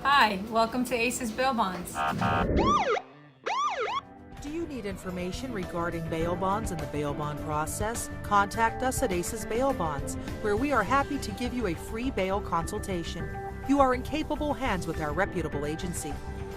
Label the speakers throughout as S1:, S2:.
S1: Hi, welcome to Aces Bail Bonds.
S2: Do you need information regarding bail bonds and the bail bond process? Contact us at Aces Bail Bonds, where we are happy to give you a free bail consultation. You are in capable hands with our reputable agency.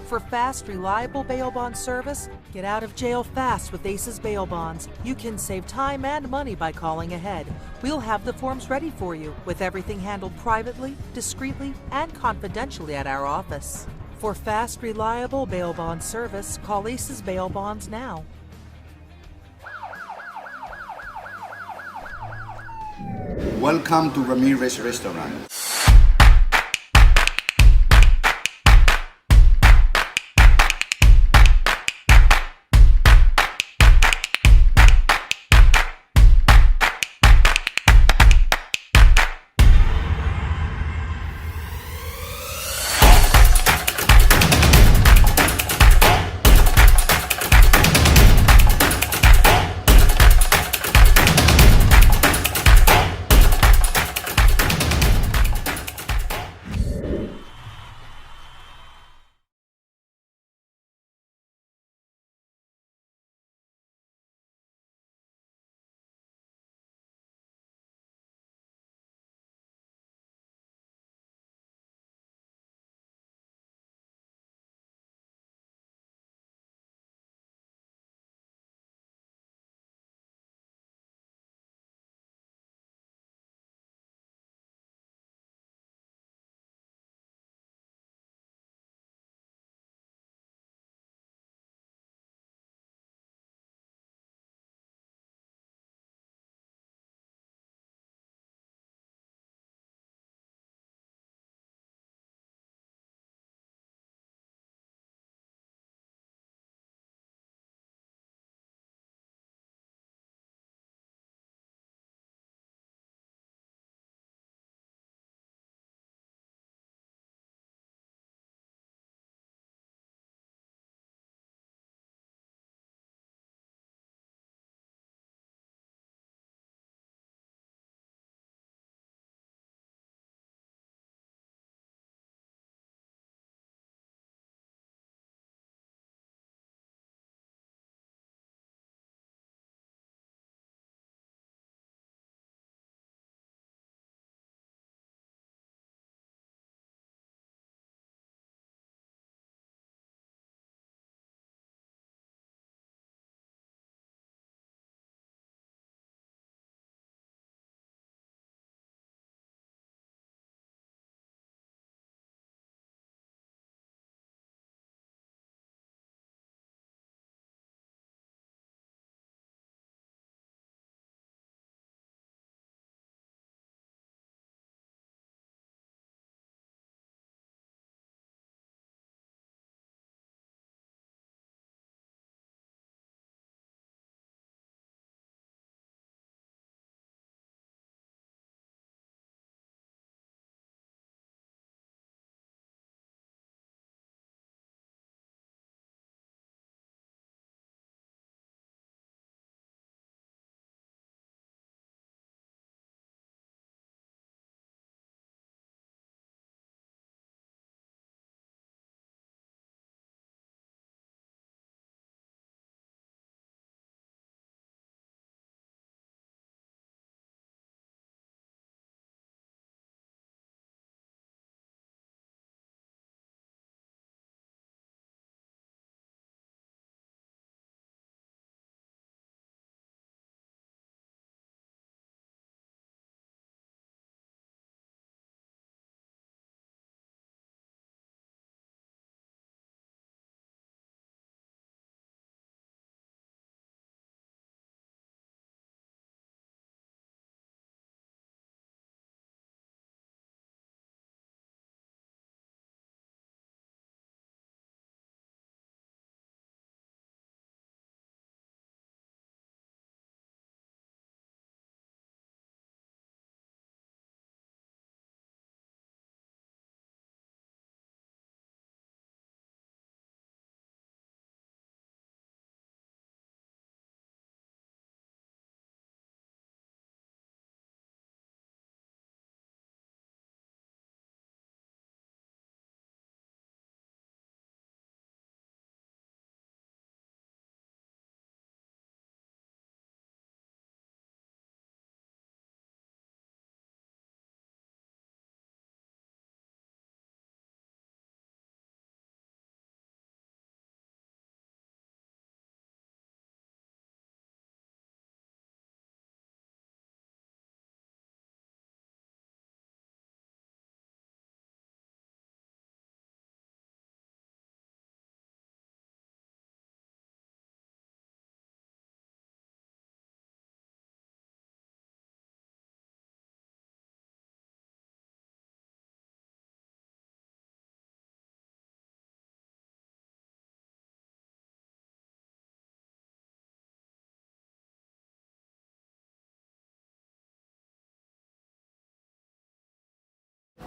S2: For fast, reliable bail bond service, get out of jail fast with Aces Bail Bonds. You can save time and money by calling ahead. We'll have the forms ready for you, with everything handled privately, discreetly, and confidentially at our office. For fast, reliable bail bond service, call Aces Bail Bonds now.
S3: Welcome to Ramirez Restaurant.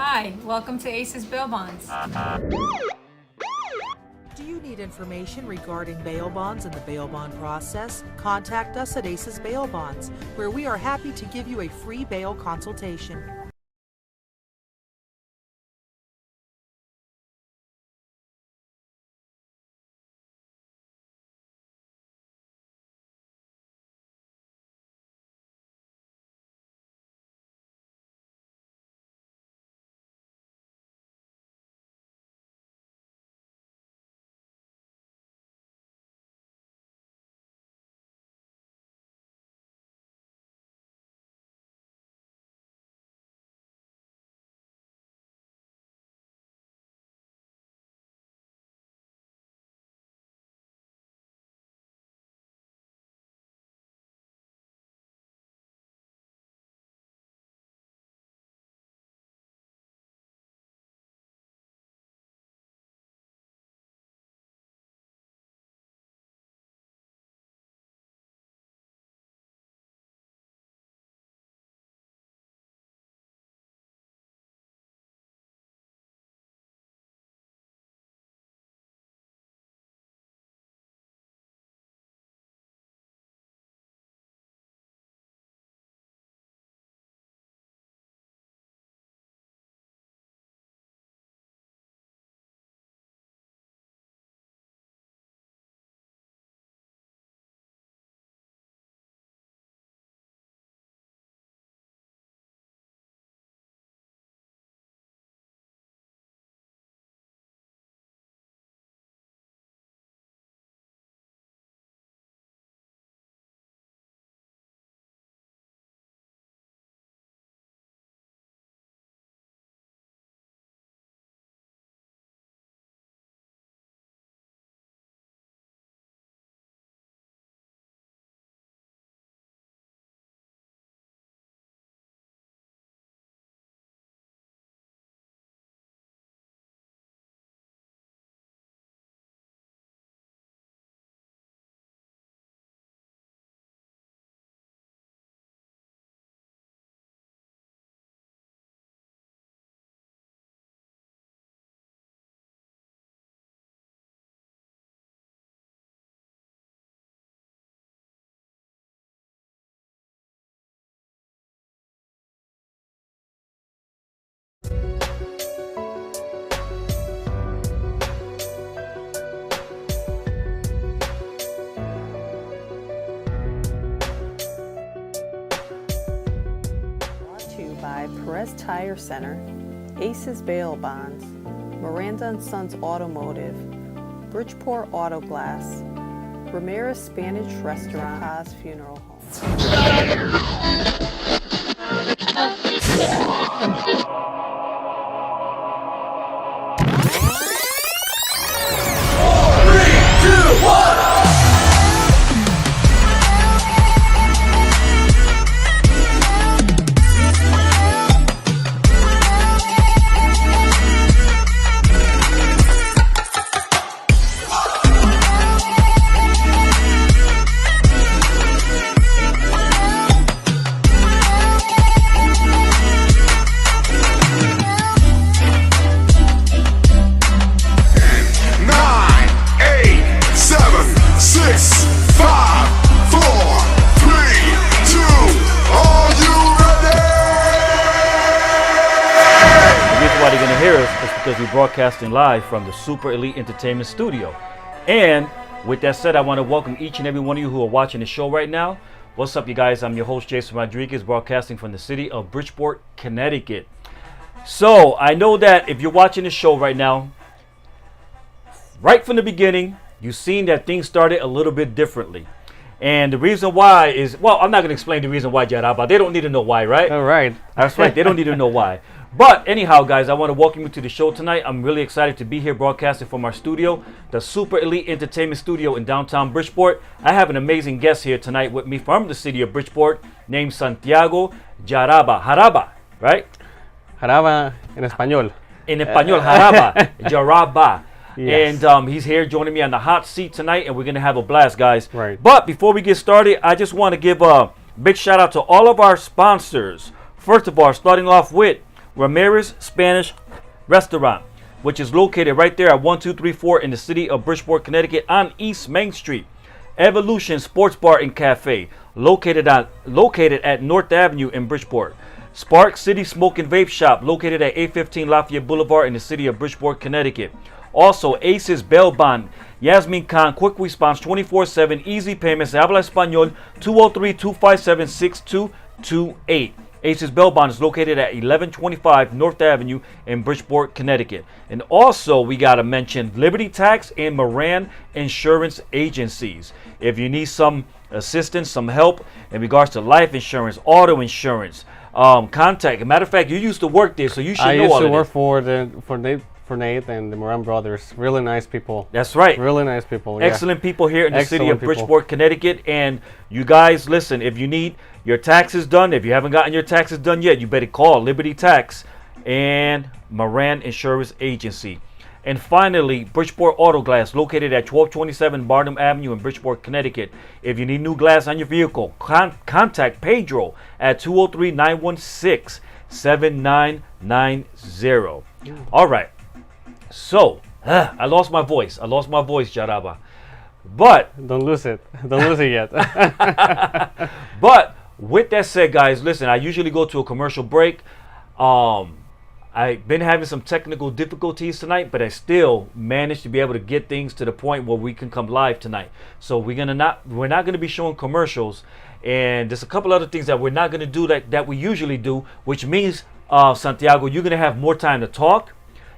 S1: Hi, welcome to Aces Bail Bonds.
S2: Do you need information regarding bail bonds and the bail bond process? Contact us at Aces Bail Bonds, where we are happy to give you a free bail consultation.
S4: By Perez Tire Center, Aces Bail Bonds, Miranda & Sons Automotive, Bridgeport Auto Glass, Ramirez Spanish Restaurant, Haas Funeral Home.
S5: Because we're broadcasting live from the Super Elite Entertainment Studio. And with that said, I want to welcome each and every one of you who are watching the show right now. What's up, you guys? I'm your host, Jason Rodriguez, broadcasting from the city of Bridgeport, Connecticut. So I know that if you're watching the show right now, right from the beginning, you've seen that things started a little bit differently. And the reason why is, well, I'm not going to explain the reason why, Jaraba. They don't need to know why, right?
S6: All right.
S5: That's right. They don't need to know why. But anyhow, guys, I want to welcome you to the show tonight. I'm really excited to be here broadcasting from our studio, the Super Elite Entertainment Studio in downtown Bridgeport. I have an amazing guest here tonight with me from the city of Bridgeport named Santiago Jaraba. Jaraba, right?
S6: Jaraba en español.
S5: In español, Jaraba. Jaraba.
S6: Yes.
S5: And he's here joining me on the hot seat tonight, and we're going to have a blast, guys.
S6: Right.
S5: But before we get started, I just want to give a big shout out to all of our sponsors. First of all, starting off with Ramirez Spanish Restaurant, which is located right there at 1234 in the city of Bridgeport, Connecticut on East Main Street. Evolution Sports Bar and Cafe, located at North Avenue in Bridgeport. Spark City Smoke and Vape Shop, located at 815 Lafayette Boulevard in the city of Bridgeport, Connecticut. Also, Aces Bail Bond, Yasmin Khan, quick response 24/7, easy payments, habla español, 203-257-6228. Aces Bail Bond is located at 1125 North Avenue in Bridgeport, Connecticut. And also, we got to mention Liberty Tax and Moran Insurance Agencies. If you need some assistance, some help in regards to life insurance, auto insurance, contact. As a matter of fact, you used to work there, so you should know all of this.
S6: I used to work for Nate and the Moran brothers. Really nice people.
S5: That's right.
S6: Really nice people.
S5: Excellent people here in the city of
S6: Excellent
S5: Bridgeport, Connecticut. And you guys, listen, if you need your taxes done, if you haven't gotten your taxes done yet, you better call Liberty Tax and Moran Insurance Agency. And finally, Bridgeport Auto Glass, located at 1227 Barnum Avenue in Bridgeport, Connecticut. If you need new glass on your vehicle, contact Pedro at 203-916-7990. All right. So, I lost my voice. Jaraba. But
S6: Don't lose it. Don't lose it yet.
S5: But with that said, guys, listen, I usually go to a commercial break. I've been having some technical difficulties tonight, but I still managed to be able to get things to the point where we can come live tonight. So we're not going to be showing commercials, and there's a couple other things that we're not going to do that we usually do, which means Santiago, you're going to have more time to talk.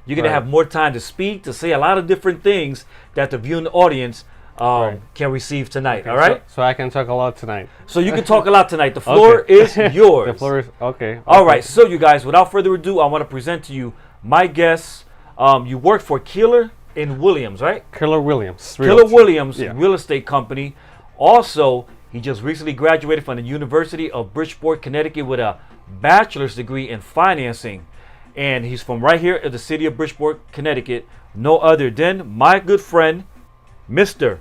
S5: You're going to have more time to speak, to say a lot of different things that the viewing audience can receive tonight. Okay, all right?
S6: So I can talk a lot tonight.
S5: So you can talk a lot tonight. The floor is yours.
S6: The floor is okay.
S5: All right. So you guys, without further ado, I want to present to you my guest. You work for Keeler and Williams, right?
S6: Keeler Williams.
S5: Keeler Williams Real Estate Company. Also, he just recently graduated from the University of Bridgeport, Connecticut with a bachelor's degree in financing. And he's from right here in the city of Bridgeport, Connecticut. No other than my good friend, Mr.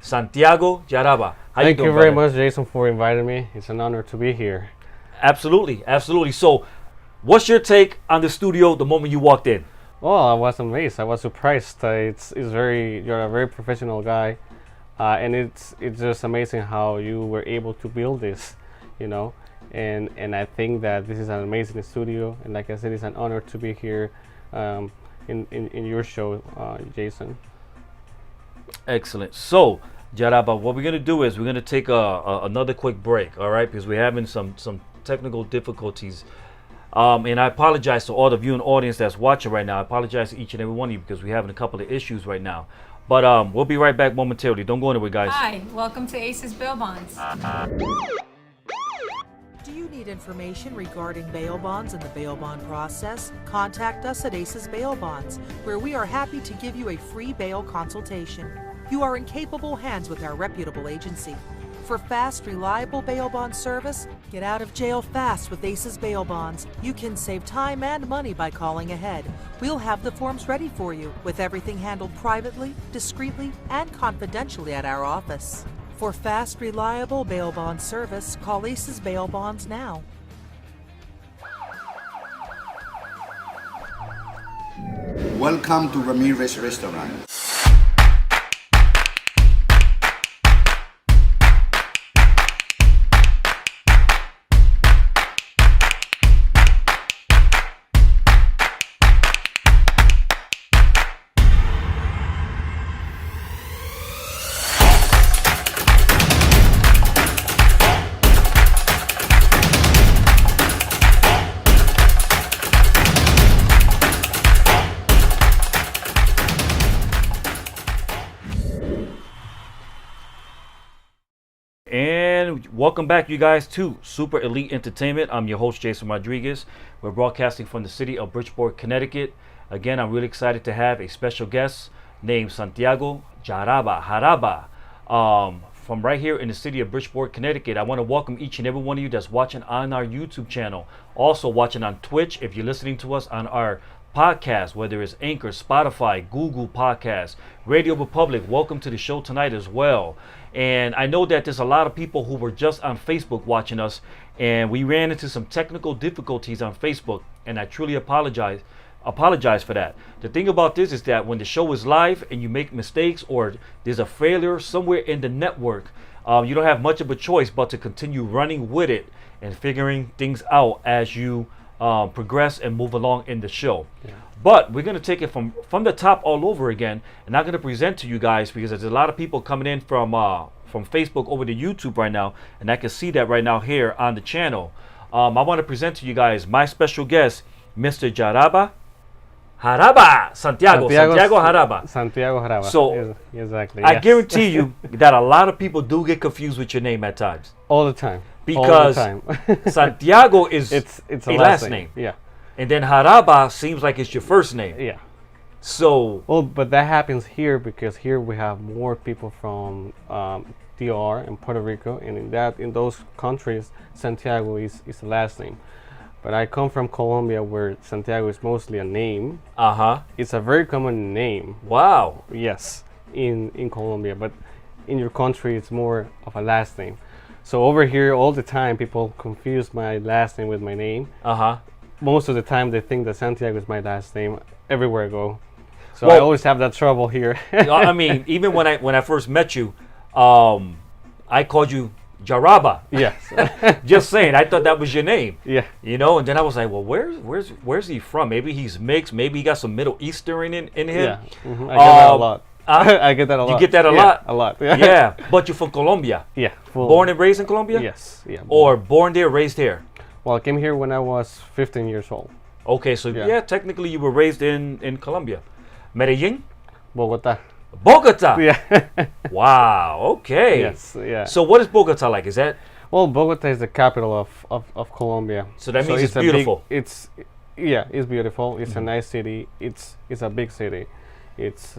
S5: Santiago Jaraba.
S6: Thank you very much, Jason, for inviting me. It's an honor to be here.
S5: Absolutely, absolutely. So, what's your take on the studio the moment you walked in?
S6: Well, I was amazed. I was surprised. You're a very professional guy, and it's just amazing how you were able to build this, And I think that this is an amazing studio, and like I said, it's an honor to be here in your show, Jason.
S5: Excellent. So, Jaraba, what we're gonna do is we're gonna take another quick break, all right? Because we're having some technical difficulties, and I apologize to all the viewing audience that's watching right now. I apologize to each and every one of you because we're having a couple of issues right now. But we'll be right back momentarily. Don't go anywhere, guys.
S1: Hi, welcome to Aces Bail Bonds.
S2: Do you need information regarding bail bonds and the bail bond process? Contact us at Aces Bail Bonds, where we are happy to give you a free bail consultation. You are in capable hands with our reputable agency. For fast, reliable bail bond service, get out of jail fast with Aces Bail Bonds. You can save time and money by calling ahead. We'll have the forms ready for you, with everything handled privately, discreetly, and confidentially at our office. For fast, reliable bail bond service, call Aces Bail Bonds now.
S3: Welcome to Ramirez Restaurant.
S5: And welcome back, you guys, to Super Elite Entertainment. I'm your host, Jason Rodriguez. We're broadcasting from the city of Bridgeport, Connecticut. Again, I'm really excited to have a special guest named Santiago Jaraba, from right here in the city of Bridgeport, Connecticut. I want to welcome each and every one of you that's watching on our YouTube channel, also watching on Twitch. If you're listening to us on our podcast, whether it's Anchor, Spotify, Google Podcasts, Radio Republic, welcome to the show tonight as well. And I know that there's a lot of people who were just on Facebook watching us, and we ran into some technical difficulties on Facebook, and I truly apologize for that. The thing about this is that when the show is live and you make mistakes or there's a failure somewhere in the network, you don't have much of a choice but to continue running with it and figuring things out as you progress and move along in the show. Yeah. But we're going to take it from the top all over again, and I'm going to present to you guys, because there's a lot of people coming in from Facebook over to YouTube right now, and I can see that right now here on the channel. I want to present to you guys my special guest, Mr. Santiago Jaraba.
S6: Santiago Jaraba.
S5: So
S6: exactly.
S5: I guarantee you that a lot of people do get confused with your name at times.
S6: All the time.
S5: Because
S6: all the time.
S5: Santiago is
S6: it's
S5: a last name.
S6: Yeah.
S5: And then Jaraba seems like it's your first name.
S6: Yeah.
S5: So.
S6: Well, but that happens here because here we have more people from DR and Puerto Rico, and in those countries, Santiago is the last name. But I come from Colombia, where Santiago is mostly a name. It's a very common name.
S5: Wow.
S6: Yes, in Colombia, but in your country, it's more of a last name. So over here, all the time, people confuse my last name with my name. Most of the time, they think that Santiago is my last name everywhere I go. So I always have that trouble here.
S5: I mean, even when I first met you, I called you Jaraba.
S6: Yes.
S5: Just saying, I thought that was your name.
S6: Yeah.
S5: You know, and then I was like, well, where's he from? Maybe he's mixed. Maybe he got some Middle Eastern in him.
S6: Yeah. I get that a lot. I get that a lot.
S5: You get that a lot?
S6: A lot.
S5: Yeah. But you're from Colombia.
S6: Yeah.
S5: Born and raised in Colombia?
S6: Yes. Yeah.
S5: Or born there, raised here?
S6: Well, I came here when I was 15 years old.
S5: Okay, so yeah, technically you were raised in Colombia. Medellin?
S6: Bogota.
S5: Yeah. Wow. Okay.
S6: Yes. Yeah.
S5: So what is Bogota like? Is that?
S6: Well, Bogota is the capital of Colombia.
S5: So that means it's beautiful.
S6: It's beautiful. It's a nice city. It's a big city. It's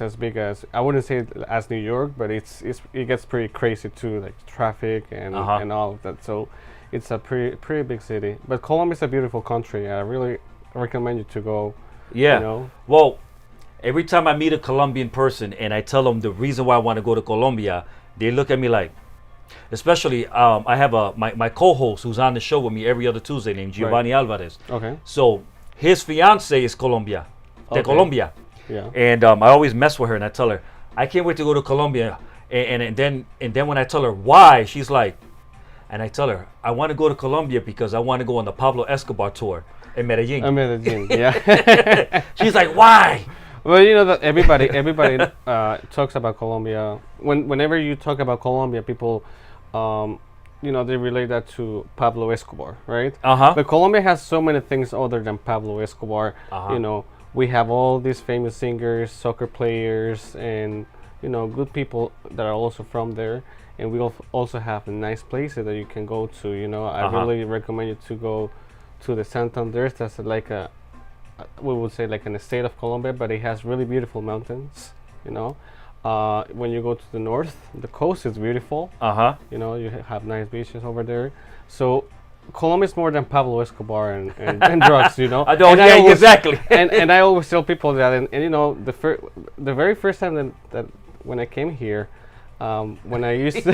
S6: as big as, I wouldn't say as New York, but it gets pretty crazy too, like traffic and all of that. So it's a pretty big city. But Colombia is a beautiful country. I really recommend you to go.
S5: Yeah.
S6: You know?
S5: Well, every time I meet a Colombian person and I tell them the reason why I want to go to Colombia, they look at me like, especially I have my co-host who's on the show with me every other Tuesday named Giovanni Alvarez.
S6: Okay.
S5: So his fiance is Colombia. De Colombia.
S6: Yeah.
S5: And I always mess with her and I tell her, I can't wait to go to Colombia. And then when I tell her why, she's like, and I tell her, I want to go to Colombia because I want to go on the Pablo Escobar tour in Medellin.
S6: Medellin, yeah.
S5: She's like, why?
S6: Well, you know that everybody talks about Colombia. Whenever you talk about Colombia, people, they relate that to Pablo Escobar, right? But Colombia has so many things other than Pablo Escobar. You know, we have all these famous singers, soccer players, and good people that are also from there. And we also have nice places that you can go to. You know, I really recommend you to go to the Santander. That's like we would say like in the state of Colombia, but it has really beautiful mountains. You know, when you go to the north, the coast is beautiful. You know, you have nice beaches over there. So Colombia is more than Pablo Escobar and drugs. You know,
S5: exactly.
S6: and I always tell people that, and you know, the very first time that when I came here. When I used to,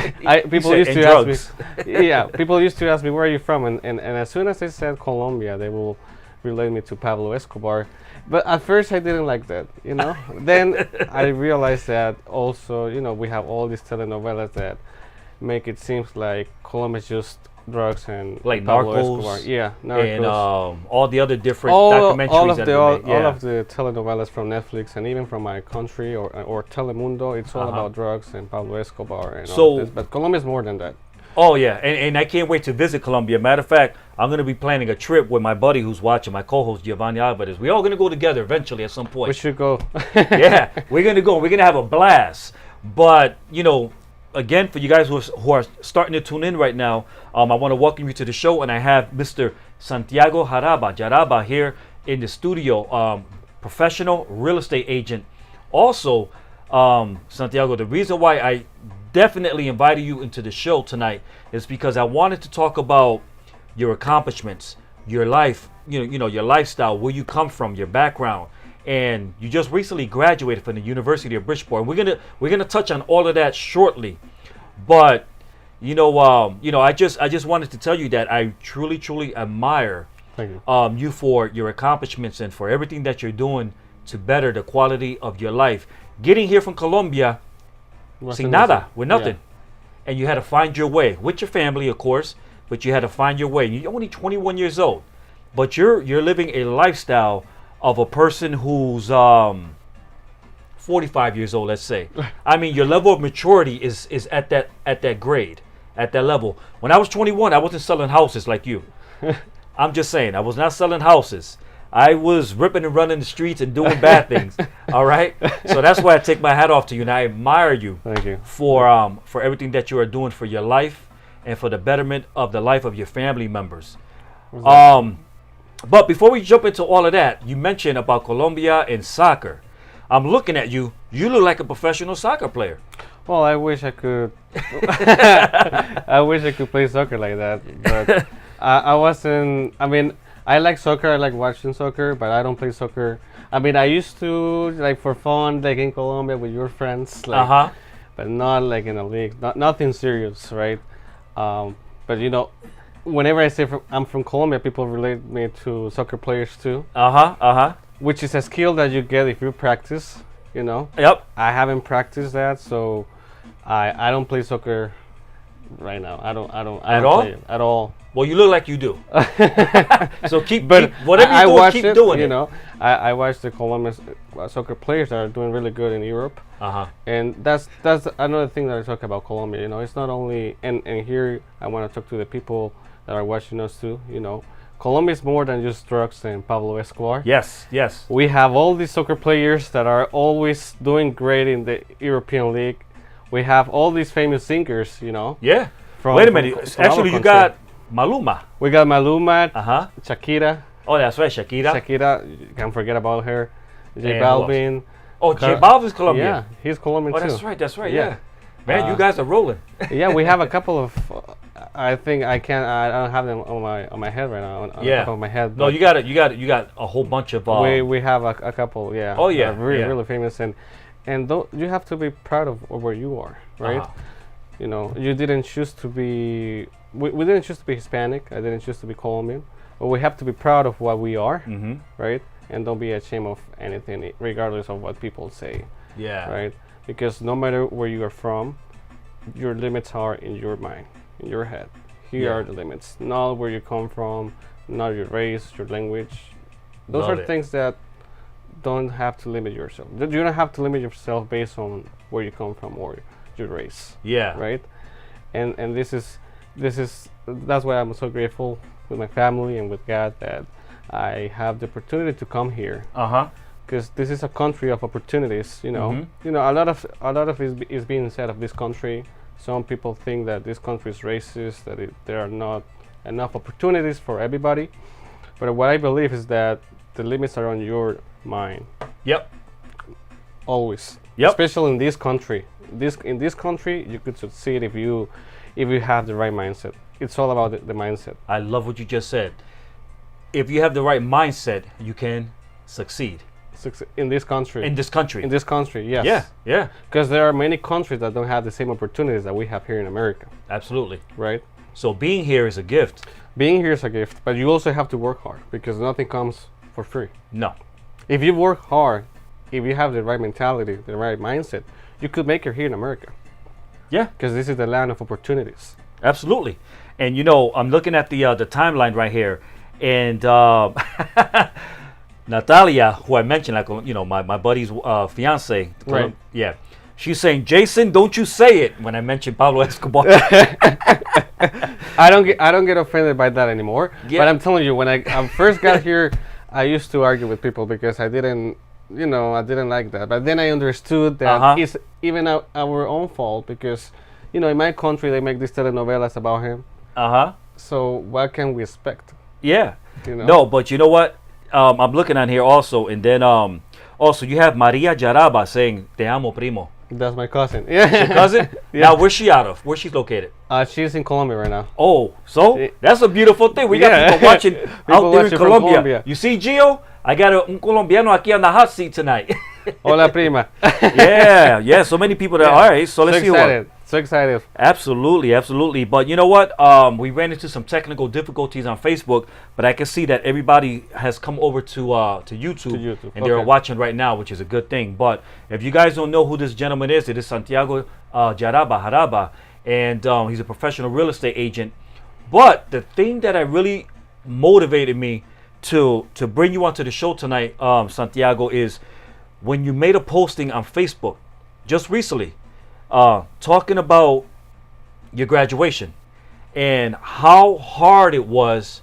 S6: people used to ask me, people used to ask me, where are you from? And as soon as I said Colombia, they will relate me to Pablo Escobar. But at first I didn't like that, you know. Then I realized that also, we have all these telenovelas that make it seem like Colombia is just drugs and
S5: like
S6: Pablo
S5: Narcos,
S6: Escobar. Yeah, Narcos.
S5: And all the other different documentaries
S6: all of the telenovelas from Netflix and even from my country or Telemundo, it's all about drugs and Pablo Escobar and all this. But Colombia is more than that.
S5: Oh yeah, and I can't wait to visit Colombia. Matter of fact, I'm going to be planning a trip with my buddy who's watching, my co-host Giovanni Alvarez. We're all going to go together eventually at some point.
S6: We should go.
S5: Yeah, we're going to go. We're going to have a blast. But again, for you guys who are starting to tune in right now, I want to welcome you to the show, and I have Mr. Santiago Jaraba here in the studio, professional real estate agent. Also, Santiago, the reason why I definitely invited you into the show tonight is because I wanted to talk about your accomplishments, your life, your lifestyle, where you come from, your background. And you just recently graduated from the University of Bridgeport. And we're gonna touch on all of that shortly. But I just wanted to tell you that I truly, truly admire
S6: Thank you.
S5: you for your accomplishments and for everything that you're doing to better the quality of your life. Getting here from Colombia, sin nada, with nothing, and you had to find your way with your family, of course, but you had to find your way. You're only 21 years old, but you're living a lifestyle of a person who's 45 years old, let's say. I mean, your level of maturity is at that grade, at that level. When I was 21, I wasn't selling houses like you. I'm just saying, I was not selling houses. I was ripping and running the streets and doing bad things. All right, so that's why I take my hat off to you, and I admire you.
S6: Thank you.
S5: For everything that you are doing for your life and for the betterment of the life of your family members. But before we jump into all of that, you mentioned about Colombia and soccer. I'm looking at you. You look like a professional soccer player.
S6: Well, I wish I could. I wish I could play soccer like that, but I wasn't. I mean, I like soccer. I like watching soccer, but I don't play soccer. I mean, I used to like for fun, like in Colombia with your friends, like, but not like in a league. Nothing serious, right? But whenever I say I'm from Colombia, people relate me to soccer players too. Which is a skill that you get if you practice.
S5: Yep.
S6: I haven't practiced that, so I don't play soccer right now. I don't
S5: At all?
S6: play it at all.
S5: Well, you look like you do. So keep whatever you're doing, keep doing it.
S6: I watch the Colombian soccer players that are doing really good in Europe. And that's another thing that I talk about Colombia. It's not only and here I want to talk to the people that are watching us too. Colombia is more than just drugs and Pablo Escobar.
S5: Yes.
S6: We have all these soccer players that are always doing great in the European League. We have all these famous singers,
S5: Yeah.
S6: From,
S5: Wait a minute.
S6: from
S5: Actually,
S6: our
S5: you
S6: country.
S5: got Maluma.
S6: We got Maluma, Shakira.
S5: Oh, that's right, Shakira.
S6: Shakira, you can't forget about her. J
S5: And
S6: Balvin.
S5: Oh, J Balvin's Colombian.
S6: Yeah, he's Colombian
S5: Oh,
S6: too.
S5: that's right. Yeah. Man, you
S6: Uh,
S5: guys are rolling.
S6: Yeah, we have a couple of. I think I don't have them on my head right now. On the top of my head.
S5: No,
S6: but
S5: you got a whole bunch of.
S6: we have a couple. Yeah.
S5: Oh, yeah,
S6: that are really
S5: yeah.
S6: really famous and you have to be proud of where you are, right? You didn't choose to be. We didn't choose to be Hispanic. I didn't choose to be Colombian. But we have to be proud of what we are, right? And don't be ashamed of anything, regardless of what people say.
S5: Yeah.
S6: Right? Because no matter where you are from, your limits are in your mind, in your head. Here are the limits, not where you come from, not your race, your language. Those
S5: Love
S6: are
S5: it.
S6: things that don't have to limit yourself. You don't have to limit yourself based on where you come from or your race.
S5: Yeah.
S6: Right? And this is that's why I'm so grateful with my family and with God that I have the opportunity to come here. Because this is a country of opportunities, a lot of is being said of this country. Some people think that this country is racist, that there are not enough opportunities for everybody. But what I believe is that the limits are on your mind.
S5: Yep.
S6: Always.
S5: Yep.
S6: Especially in this country. In this country, you could succeed if you have the right mindset. It's all about the mindset.
S5: I love what you just said. If you have the right mindset, you can succeed.
S6: In this country.
S5: In this country.
S6: In this country, yes.
S5: Yeah.
S6: Because there are many countries that don't have the same opportunities that we have here in America.
S5: Absolutely.
S6: Right?
S5: So being here is a gift.
S6: Being here is a gift, but you also have to work hard because nothing comes for free.
S5: No.
S6: If you work hard, if you have the right mentality, the right mindset, you could make it here in America.
S5: Yeah.
S6: Because this is the land of opportunities.
S5: Absolutely. And I'm looking at the timeline right here, and Natalia, who I mentioned, like my buddy's fiance,
S6: Right.
S5: Yeah, she's saying, Jason, don't you say it when I mention Pablo Escobar.
S6: I don't get offended by that anymore.
S5: Yeah.
S6: But I'm telling you, when I first got here, I used to argue with people because I didn't like that. But then I understood that it's even our own fault because, in my country they make these telenovelas about him. So what can we expect?
S5: Yeah. No, but you know what? I'm looking on here also, and then also you have Maria Jaraba saying "Te amo, primo."
S6: That's my cousin. Yeah.
S5: Your cousin?
S6: Yeah.
S5: Now, where's she out of? Where's she located?
S6: She's in Colombia right now.
S5: Oh, so that's a beautiful thing. We got
S6: Yeah.
S5: people watching out there in
S6: watching from
S5: Colombia.
S6: Colombia.
S5: You see, Gio? I got un colombiano aquí on the hot seat tonight.
S6: Hola, prima.
S5: Yeah. So many people that.
S6: Yeah.
S5: All right, so let's see
S6: excited. So excited.
S5: Absolutely, absolutely. But you know what? We ran into some technical difficulties on Facebook, but I can see that everybody has come over to YouTube, and they're watching right now, which is a good thing. But if you guys don't know who this gentleman is, it is Santiago Jaraba, and he's a professional real estate agent. But the thing that really motivated me to bring you onto the show tonight, Santiago, is when you made a posting on Facebook just recently, talking about your graduation and how hard it was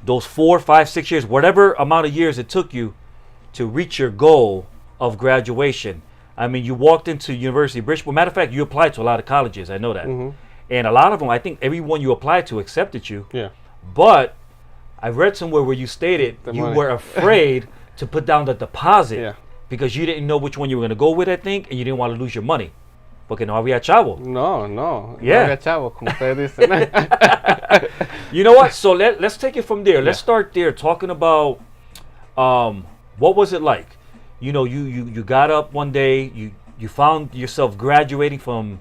S5: those 4, 5, 6 years, whatever amount of years it took you to reach your goal of graduation. I mean, you walked into University of Bridgeport. Matter of fact, you applied to a lot of colleges. I know that. And a lot of them, I think everyone you applied to accepted you.
S6: Yeah.
S5: But I read somewhere where you stated you were afraid to put down the deposit because you didn't know which one you were going to go with, I think, and you didn't want to lose your money. Porque no había chavo.
S6: No.
S5: Yeah.
S6: No había chavo, como ustedes dicen.
S5: You know what? So let's take it from there. Let's start there, talking about what was it like? You know, you got up one day, you found yourself graduating from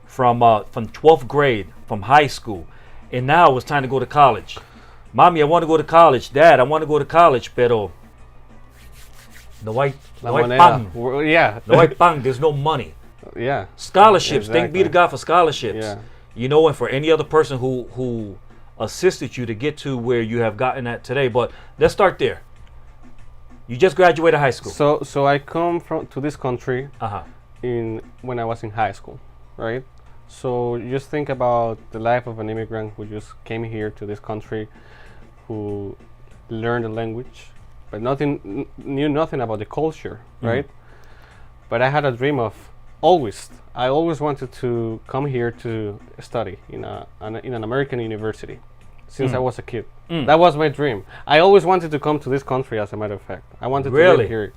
S5: 12th grade, from high school, and now it's time to go to college. Mommy, I want to go to college. Dad, I want to go to college, pero no hay pan.
S6: Yeah.
S5: No hay pan. There's no money.
S6: Yeah.
S5: Scholarships.
S6: Exactly.
S5: Thank be to God for scholarships.
S6: Yeah.
S5: You know, and for any other person who assisted you to get to where you have gotten at today. But let's start there. You just graduated high school.
S6: So I come to this country when I was in high school, right? So just think about the life of an immigrant who just came here to this country, who learned the language, but knew nothing about the culture, right? But I had a dream of I always wanted to come here to study in an American university since I was a kid. That was my dream. I always wanted to come to this country, as a matter of fact. I wanted to live here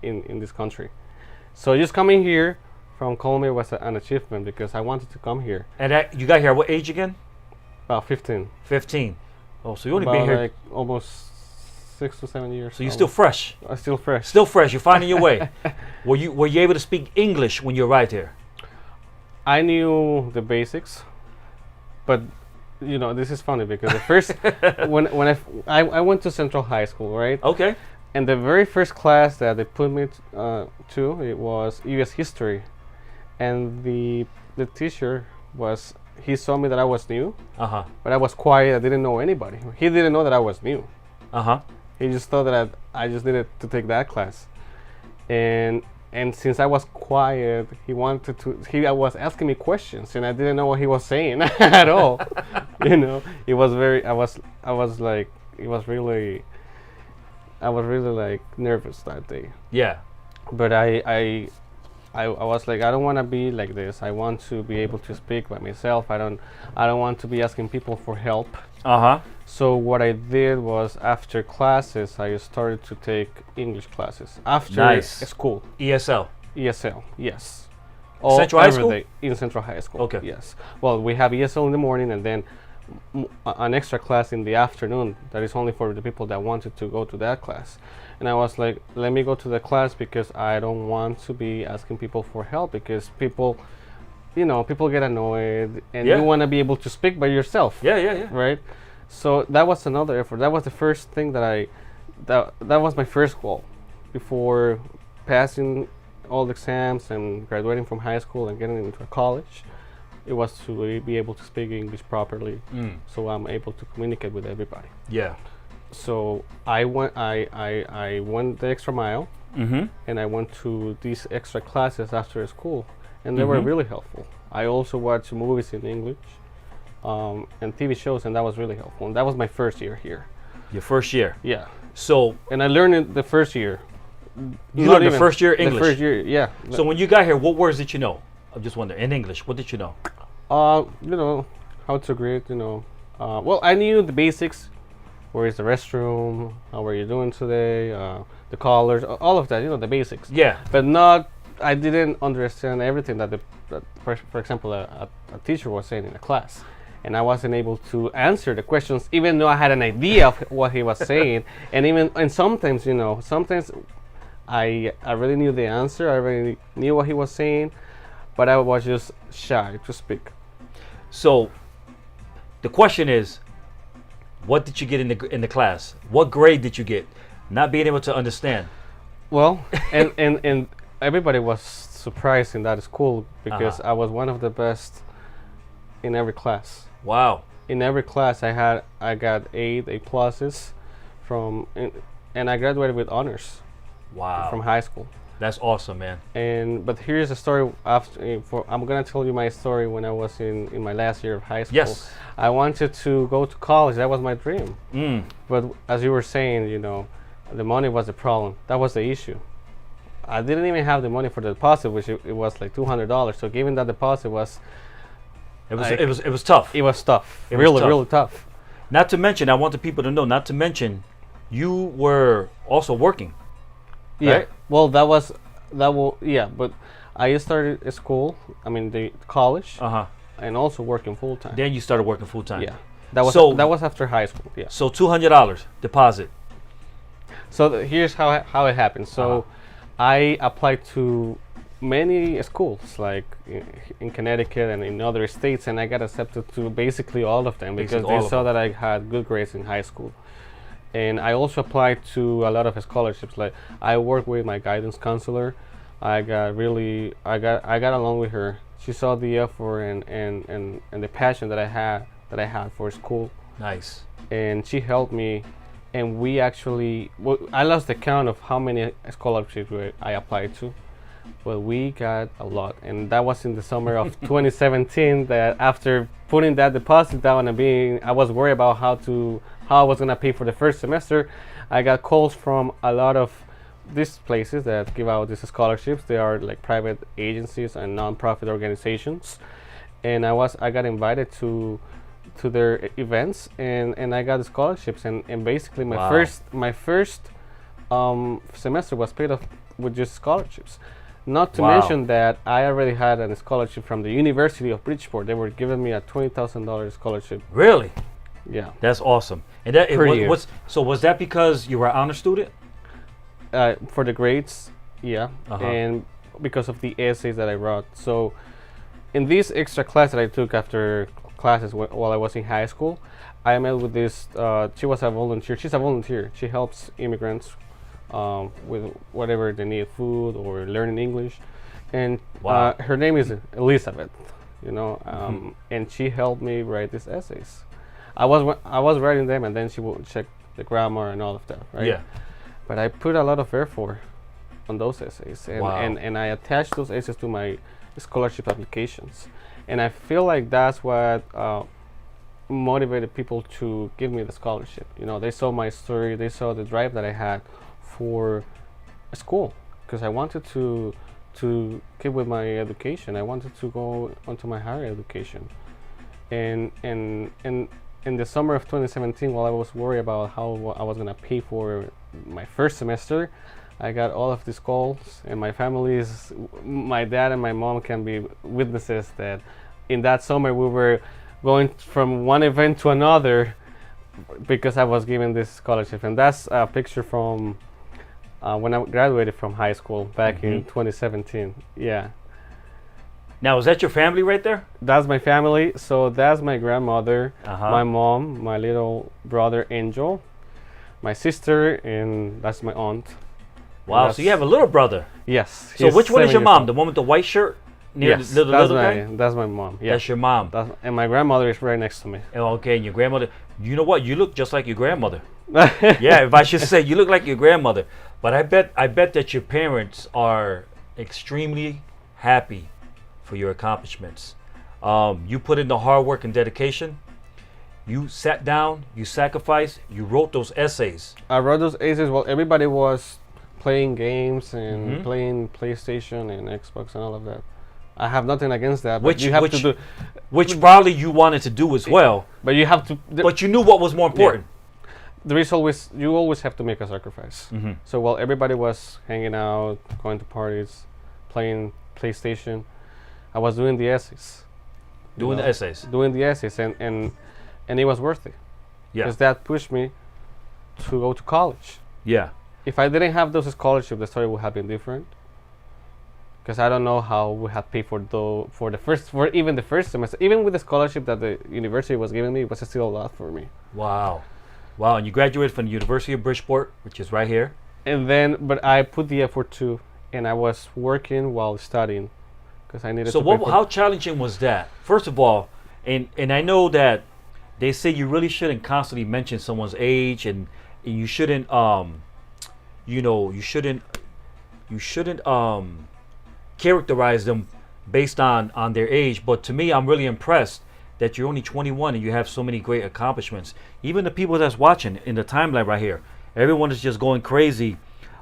S6: in this country. So just coming here from Colombia was an achievement because I wanted to come here.
S5: And you got here at what age again?
S6: About 15.
S5: 15. Oh, so you only been here
S6: like almost 6 to 7 years.
S5: So you're still fresh.
S6: I'm still fresh.
S5: Still fresh. You're finding your way. Were you able to speak English when you arrived here?
S6: I knew the basics, but you know, this is funny because the first when I went to Central High School, right?
S5: Okay.
S6: And the very first class that they put me to it was U.S. history, and the teacher he saw me that I was new, but I was quiet. I didn't know anybody. He didn't know that I was new. He just thought that I just needed to take that class, and since I was quiet, he was asking me questions, and I didn't know what he was saying at all. You know, it was very. I was really like nervous that day.
S5: Yeah.
S6: But I was like, I don't want to be like this. I want to be able to speak by myself. I don't want to be asking people for help. So what I did was, after classes, I started to take English classes after school.
S5: ESL,
S6: yes.
S5: Central High School?
S6: In Central High School.
S5: Okay.
S6: Yes. Well, we have ESL in the morning, and then an extra class in the afternoon that is only for the people that wanted to go to that class. And I was like, let me go to the class because I don't want to be asking people for help, because people get annoyed, and you want to be able to speak by yourself.
S5: Yeah.
S6: Right? So that was another effort. That was the first thing that was my first goal before passing all the exams and graduating from high school and getting into a college. It was to be able to speak English properly, so I'm able to communicate with everybody.
S5: Yeah.
S6: So I went the extra mile, and I went to these extra classes after school, and they were really helpful. I also watched movies in English, and TV shows, and that was really helpful. And that was my first year here.
S5: Your first year?
S6: Yeah.
S5: So.
S6: And I learned it the first year.
S5: You learned the first year English?
S6: The first year, yeah.
S5: So when you got here, what words did you know? I'm just wondering, in English, what did you know?
S6: You know, how to greet, you know. Well, I knew the basics. Where is the restroom? How are you doing today? The colors, all of that, you know, the basics.
S5: Yeah.
S6: But I didn't understand everything that for example, a teacher was saying in a class. And I wasn't able to answer the questions, even though I had an idea of what he was saying. And sometimes, you know, I really knew the answer. I really knew what he was saying. but I was just shy to speak.
S5: So the question is, what did you get in the class? What grade did you get? Not being able to understand.
S6: Well, and everybody was surprised in that school because I was one of the best in every class.
S5: Wow.
S6: In every class I got A pluses and I graduated with honors.
S5: Wow.
S6: From high school.
S5: That's awesome, man.
S6: But here's a story I'm gonna tell you my story when I was in my last year of high school.
S5: Yes.
S6: I wanted to go to college. That was my dream. But as you were saying, the money was the problem. That was the issue. I didn't even have the money for the deposit, which it was like $200. So giving that deposit was
S5: it was tough.
S6: It was tough.
S5: It was
S6: really,
S5: tough.
S6: really tough.
S5: Not to mention, I want the people to know, not to mention, you were also working.
S6: Yeah.
S5: Right?
S6: Well, yeah, but I started at school, the college, and also working full time.
S5: Then you started working full time.
S6: Yeah. That was after high school. Yeah.
S5: So $200 deposit.
S6: So here's how it happened. So I applied to many schools, like in Connecticut and in other states, and I got accepted to basically all of them because they saw that I had good grades in high school. And I also applied to a lot of scholarships. Like I worked with my guidance counselor. I got along with her. She saw the effort and the passion that I had for school.
S5: Nice.
S6: And she helped me. And we actually, I lost the count of how many scholarships I applied to, but we got a lot. And that was in the summer of 2017. That after putting that deposit down and I was worried about how I was gonna pay for the first semester. I got calls from a lot of these places that give out these scholarships. They are like private agencies and non-profit organizations, and I got invited to their events, and I got the scholarships, and basically my first semester was paid off with just scholarships. Not to mention that I already had a scholarship from the University of Bridgeport. They were giving me a $20,000 scholarship.
S5: Really?
S6: Yeah.
S5: That's awesome. And that was that because you were an honor student?
S6: For the grades, yeah, and because of the essays that I wrote. So in this extra class that I took after classes while I was in high school, I met with this. She was a volunteer. She's a volunteer. She helps immigrants with whatever they need, food or learning English. And her name is Elizabeth. And she helped me write these essays. I was writing them, and then she would check the grammar and all of that, right?
S5: Yeah.
S6: But I put a lot of effort on those essays, and I attached those essays to my scholarship applications. And I feel like that's what motivated people to give me the scholarship. They saw my story, they saw the drive that I had for school, because I wanted to keep with my education. I wanted to go onto my higher education. And in the summer of 2017, while I was worried about how I was going to pay for my first semester, I got all of these calls, and my dad and my mom can be witnesses that in that summer we were going from one event to another because I was given this scholarship. And that's a picture from when I graduated from high school back in 2017. Yeah.
S5: Now, is that your family right there?
S6: That's my family. So that's my grandmother, my mom, my little brother Angel, my sister, and that's my aunt.
S5: Wow, so you have a little brother.
S6: Yes.
S5: So which one is your mom? The one with the white shirt?
S6: Yes,
S5: the little guy?
S6: That's my mom. Yeah.
S5: That's your mom.
S6: And my grandmother is right next to me.
S5: Okay, and your grandmother. You know what? You look just like your grandmother. Yeah, if I should say, you look like your grandmother. But I bet that your parents are extremely happy for your accomplishments. You put in the hard work and dedication. You sat down, you sacrificed, you wrote those essays.
S6: I wrote those essays while everybody was playing games and playing PlayStation and Xbox and all of that. I have nothing against that, but
S5: which probably you wanted to do as well.
S6: But you have to.
S5: But you knew what was more important.
S6: Yeah. You always have to make a sacrifice. So while everybody was hanging out, going to parties, playing PlayStation, I was doing the essays.
S5: Doing the essays,
S6: and it was worth it.
S5: Yeah.
S6: Because that pushed me to go to college.
S5: Yeah.
S6: If I didn't have those scholarships, the story would have been different. because I don't know how we had paid for even the first semester. Even with the scholarship that the university was giving me, it was still a lot for me.
S5: Wow. Wow. And you graduated from the University of Bridgeport, which is right here.
S6: And then, but I put the effort too, and I was working while studying because I needed
S5: So
S6: to pay for
S5: how challenging was that? First of all, and I know that they say you really shouldn't constantly mention someone's age, and you shouldn't you shouldn't characterize them based on their age. But to me, I'm really impressed that you're only 21 and you have so many great accomplishments. Even the people that's watching in the timeline right here, everyone is just going crazy,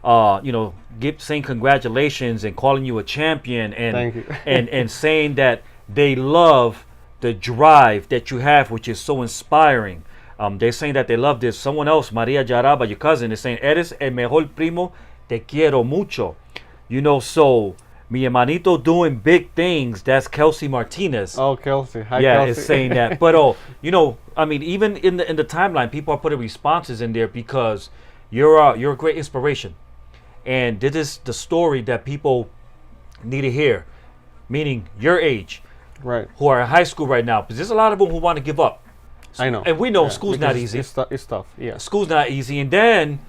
S5: saying congratulations and calling you a champion, and
S6: Thank you.
S5: and saying that they love the drive that you have, which is so inspiring. They're saying that they love this. Someone else, Maria Jaraba, your cousin, is saying, "Eres el mejor primo, te quiero mucho." So mi hermanito doing big things. That's Kelsey Martinez.
S6: Oh, Kelsey. Hi,
S5: Yeah,
S6: Kelsey.
S5: is saying that. But even in the timeline, people are putting responses in there because you're a great inspiration, and this is the story that people need to hear. Meaning your age,
S6: Right.
S5: who are in high school right now, because there's a lot of them who want to give up.
S6: I know.
S5: And we know
S6: Yeah,
S5: school's not
S6: because
S5: easy.
S6: It's tough. Yeah.
S5: School's not easy, and then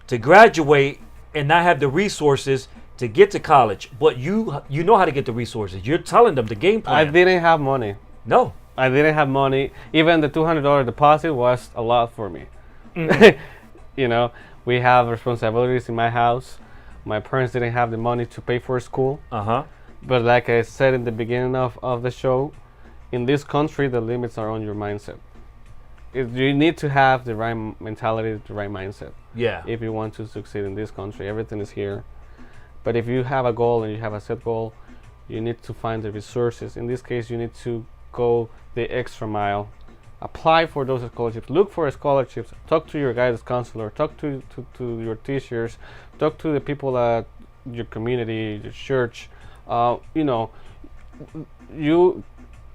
S5: to graduate and not have the resources to get to college, but you know how to get the resources. You're telling them the game
S6: I
S5: plan.
S6: didn't have money.
S5: No.
S6: I didn't have money. Even the $200 deposit was a lot for me. We have responsibilities in my house. My parents didn't have the money to pay for school. But like I said in the beginning of the show, in this country, the limits are on your mindset. You need to have the right mentality, the right mindset.
S5: Yeah.
S6: If you want to succeed in this country, everything is here. But if you have a goal and you have a set goal, you need to find the resources. In this case, you need to go the extra mile. Apply for those scholarships. Look for scholarships. Talk to your guidance counselor. Talk to your teachers. Talk to the people at your community, your church. You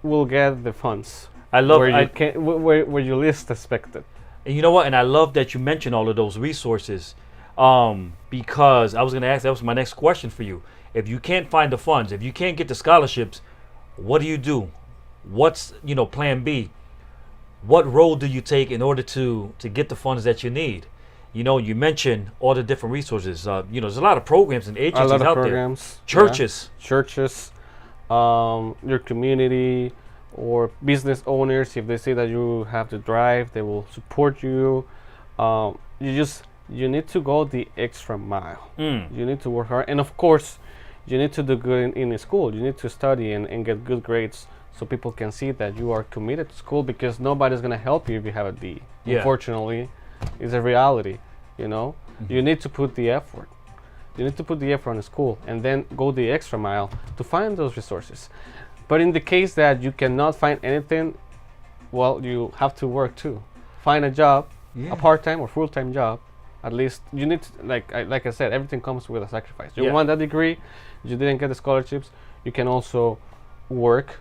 S6: will get the funds.
S5: I love
S6: where you least expect it.
S5: And you know what? And I love that you mentioned all of those resources, because I was going to ask, that was my next question for you. If you can't find the funds, if you can't get the scholarships, what do you do? What's plan B? What role do you take in order to get the funds that you need? You mentioned all the different resources. There's a lot of programs and agencies out there. Churches.
S6: Yeah. Churches, your community, or business owners. If they see that you have the drive, they will support you. You need to go the extra mile. You need to work hard, and of course, you need to do good in school. You need to study and get good grades, so people can see that you are committed to school, because nobody's going to help you if you have a D.
S5: Yeah.
S6: Unfortunately, it's a reality. You need to put the effort. You need to put the effort in school and then go the extra mile to find those resources. But in the case that you cannot find anything, well, you have to work too. Find a job, a part-time or full-time job. At least you need to, like I said, everything comes with a sacrifice. You want that degree, you didn't get the scholarships, you can also work.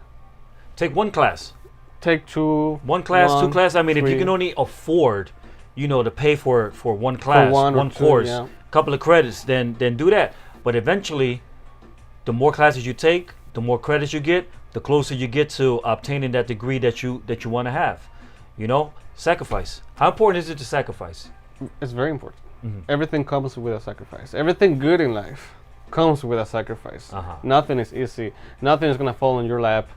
S5: Take one class.
S6: Take two.
S5: One class, two class. I mean,
S6: three.
S5: if you can only afford, to pay for one class, one course, couple of credits, then do that. But eventually, the more classes you take, the more credits you get, the closer you get to obtaining that degree that you want to have. Sacrifice. How important is it to sacrifice?
S6: It's very important. Everything comes with a sacrifice. Everything good in life comes with a sacrifice. Nothing is easy. Nothing is gonna fall in your lap,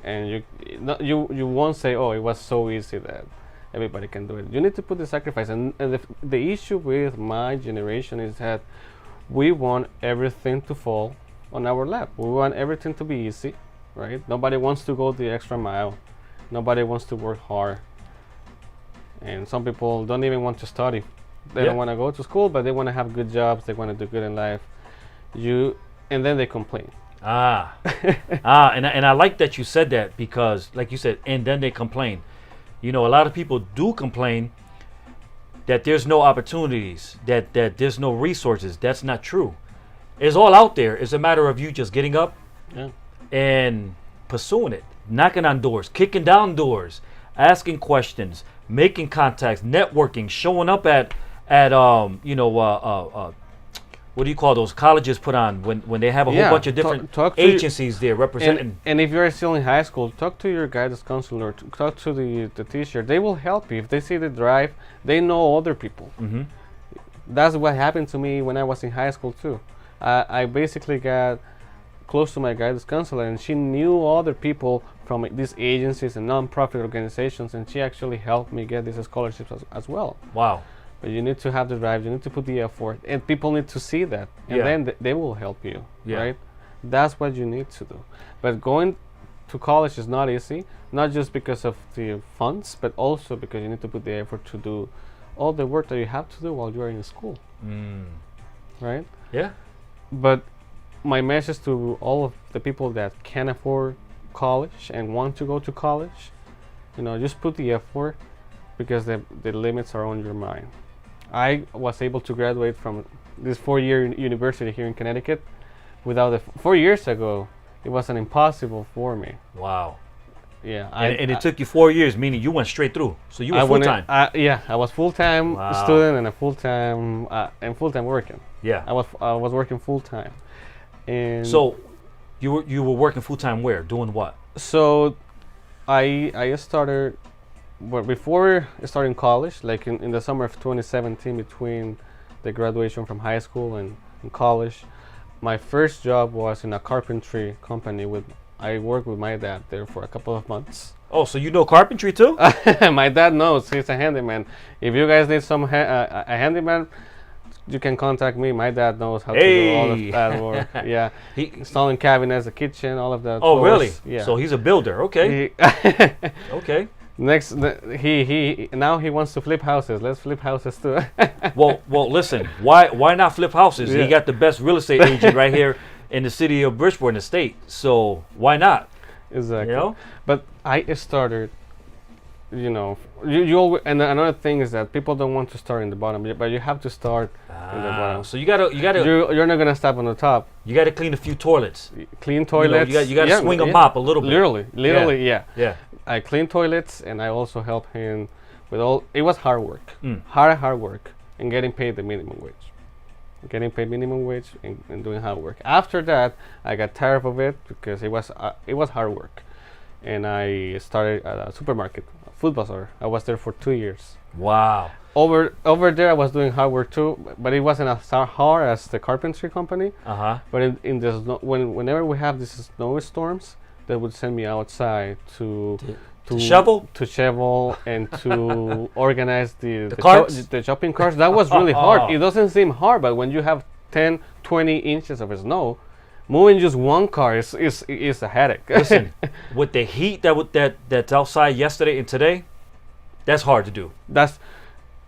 S6: and you won't say, "Oh, it was so easy that everybody can do it." You need to put the sacrifice. And the issue with my generation is that we want everything to fall on our lap. We want everything to be easy, right? Nobody wants to go the extra mile. Nobody wants to work hard. And some people don't even want to study. They don't want to go to school, but they want to have good jobs. They want to do good in life. And then they complain.
S5: And I like that you said that, because, like you said, and then they complain. A lot of people do complain that there's no opportunities, that there's no resources. That's not true. It's all out there. It's a matter of you just getting up and pursuing it, knocking on doors, kicking down doors, asking questions, making contacts, networking, showing up at what do you call those colleges put on when they have a whole bunch of different
S6: talk to
S5: agencies there representing.
S6: And if you're still in high school, talk to your guidance counselor, talk to the teacher. They will help you. If they see the drive, they know other people.
S5: Mm-hmm.
S6: That's what happened to me when I was in high school too. I basically got close to my guidance counselor, and she knew other people from these agencies and non-profit organizations, and she actually helped me get these scholarships as well.
S5: Wow.
S6: But you need to have the drive, you need to put the effort, and people need to see that, and
S5: Yeah.
S6: then they will help you,
S5: Yeah.
S6: right? That's what you need to do. But going to college is not easy, not just because of the funds, but also because you need to put the effort to do all the work that you have to do while you are in school, right?
S5: Yeah.
S6: But my message to all of the people that can afford college and want to go to college, just put the effort, because the limits are on your mind. I was able to graduate from this 4-year university here in Connecticut without 4 years ago. It was an impossible for me.
S5: Wow.
S6: Yeah.
S5: And it took you 4 years, meaning you went straight through. So you were full time.
S6: Yeah, I was full-time
S5: Wow.
S6: student and a full-time working.
S5: Yeah.
S6: I was working full-time. And
S5: So you were working full time where? Doing what?
S6: so I started, well, before starting college, like in the summer of 2017, between the graduation from high school and college, my first job was in a carpentry company. I worked with my dad there for a couple of months.
S5: Oh, so you know carpentry too?
S6: My dad knows, he's a handyman. If you guys need a handyman, you can contact me. My dad knows how to do all of that work. Yeah, installing cabinets, the kitchen, all of that.
S5: Oh,
S6: floors.
S5: really?
S6: Yeah.
S5: So he's a builder. Okay. Okay.
S6: Next, he now he wants to flip houses. Let's flip houses too.
S5: Well, listen. Why not flip houses?
S6: Yeah.
S5: He got the best real estate agent right here in the city of Bridgeport, in the state. So why not?
S6: Exactly.
S5: You know?
S6: But I started, you always, and another thing is that people don't want to start in the bottom, but you have to start in the bottom.
S5: So you gotta
S6: You're not gonna stop on the top.
S5: you gotta clean a few toilets.
S6: Clean toilets.
S5: You gotta swing a mop a little bit.
S6: Literally, yeah.
S5: Yeah.
S6: I cleaned toilets, and I also helped him with all. It was hard work,
S5: Mm.
S6: hard work, and getting paid the minimum wage. Getting paid minimum wage and doing hard work. After that, I got tired of it because it was hard work, and I started at a supermarket, a food bazaar. I was there for 2 years.
S5: Wow.
S6: Over there, I was doing hard work too, but it wasn't as hard as the carpentry company. But in the whenever we have these snowstorms, they would send me outside to shovel and to organize the
S5: carts?
S6: the shopping carts. That was really hard. It doesn't seem hard, but when you have 10, 20 inches of snow, moving just one car is a headache.
S5: Listen, with the heat that's outside yesterday and today, that's hard to do.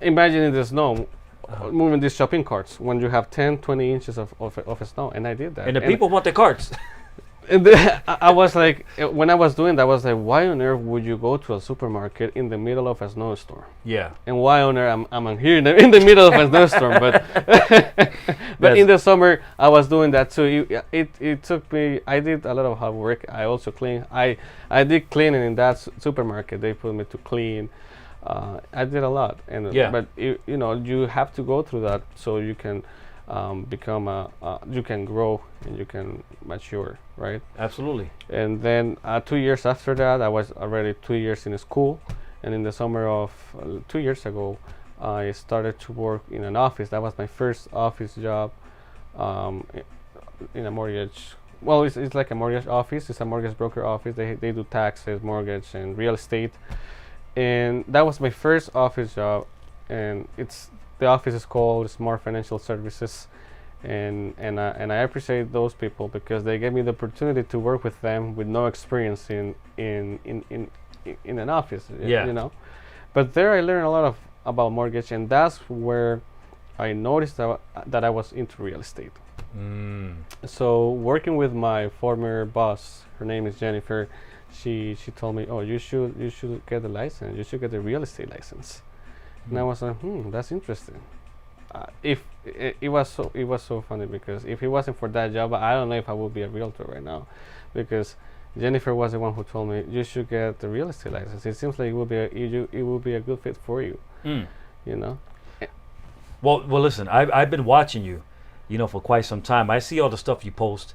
S6: Imagine the snow, moving these shopping carts when you have 10, 20 inches of snow, and I did that.
S5: And the people want their carts.
S6: And I was like, when I was doing that, I was like, why on earth would you go to a supermarket in the middle of a snowstorm?
S5: Yeah.
S6: And why on earth I'm here in the middle of a snowstorm? But in the summer, I was doing that too. It took me. I did a lot of hard work. I also cleaned. I did cleaning in that supermarket. They put me to clean. I did a lot, but you have to go through that so you can become you can grow and you can mature, right?
S5: Absolutely.
S6: And then 2 years after that, I was already 2 years in school, and in the summer of 2 years ago, I started to work in an office. That was my first office job in a mortgage. Well, it's like a mortgage office. It's a mortgage broker office. They do taxes, mortgage, and real estate. And that was my first office job, and the office is called Smart Financial Services, and I appreciate those people because they gave me the opportunity to work with them with no experience in an office.
S5: Yeah.
S6: But there I learned a lot about mortgage, and that's where I noticed that I was into real estate. So working with my former boss, her name is Jennifer. She told me, oh, you should get the license. You should get the real estate license. And I was like, that's interesting. It was so funny because if it wasn't for that job, I don't know if I would be a realtor right now, because Jennifer was the one who told me you should get the real estate license. It seems like it will be a good fit for you. You know.
S5: Well, listen. I've been watching you. for quite some time. I see all the stuff you post.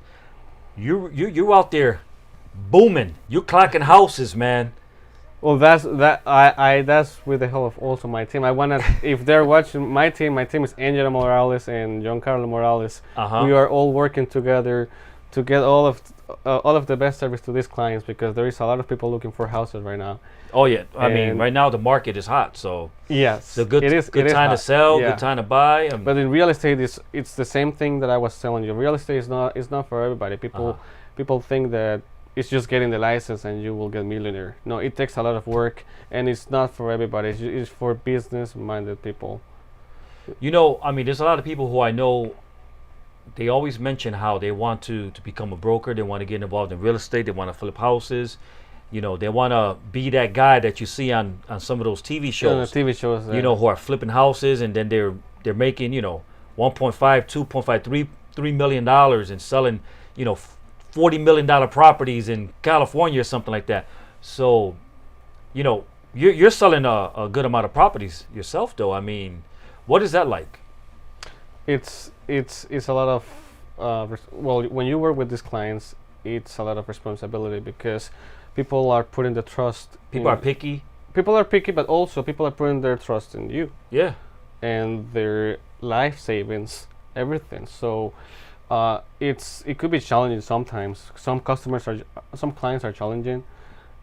S5: You're out there booming. You're clocking houses, man.
S6: Well, that's with the help of also my team. I wanna, if they're watching my team is Angela Morales and John Carlos Morales. We are all working together to get all of the best service to these clients, because there is a lot of people looking for houses right now.
S5: Oh yeah, I mean right now the market is hot, so
S6: yes,
S5: it's a good time to sell, good time to buy.
S6: But in real estate, it's the same thing that I was telling you. Real estate is not for everybody. People think that it's just getting the license and you will get millionaire. No, it takes a lot of work, and it's not for everybody. It's for business-minded people.
S5: I mean, there's a lot of people who I know. They always mention how they want to become a broker. They want to get involved in real estate. They want to flip houses. They want to be that guy that you see on some of those TV shows.
S6: TV shows.
S5: Who are flipping houses, and then they're making 1.5, 2.5, $3 million and selling $40 million properties in California or something like that. So, you're selling a good amount of properties yourself, though. I mean, what is that like?
S6: It's a lot of when you work with these clients, it's a lot of responsibility, because people are putting the trust.
S5: People are picky.
S6: People are picky, but also people are putting their trust in you.
S5: Yeah.
S6: And their life savings, everything. So it could be challenging sometimes. Some clients are challenging,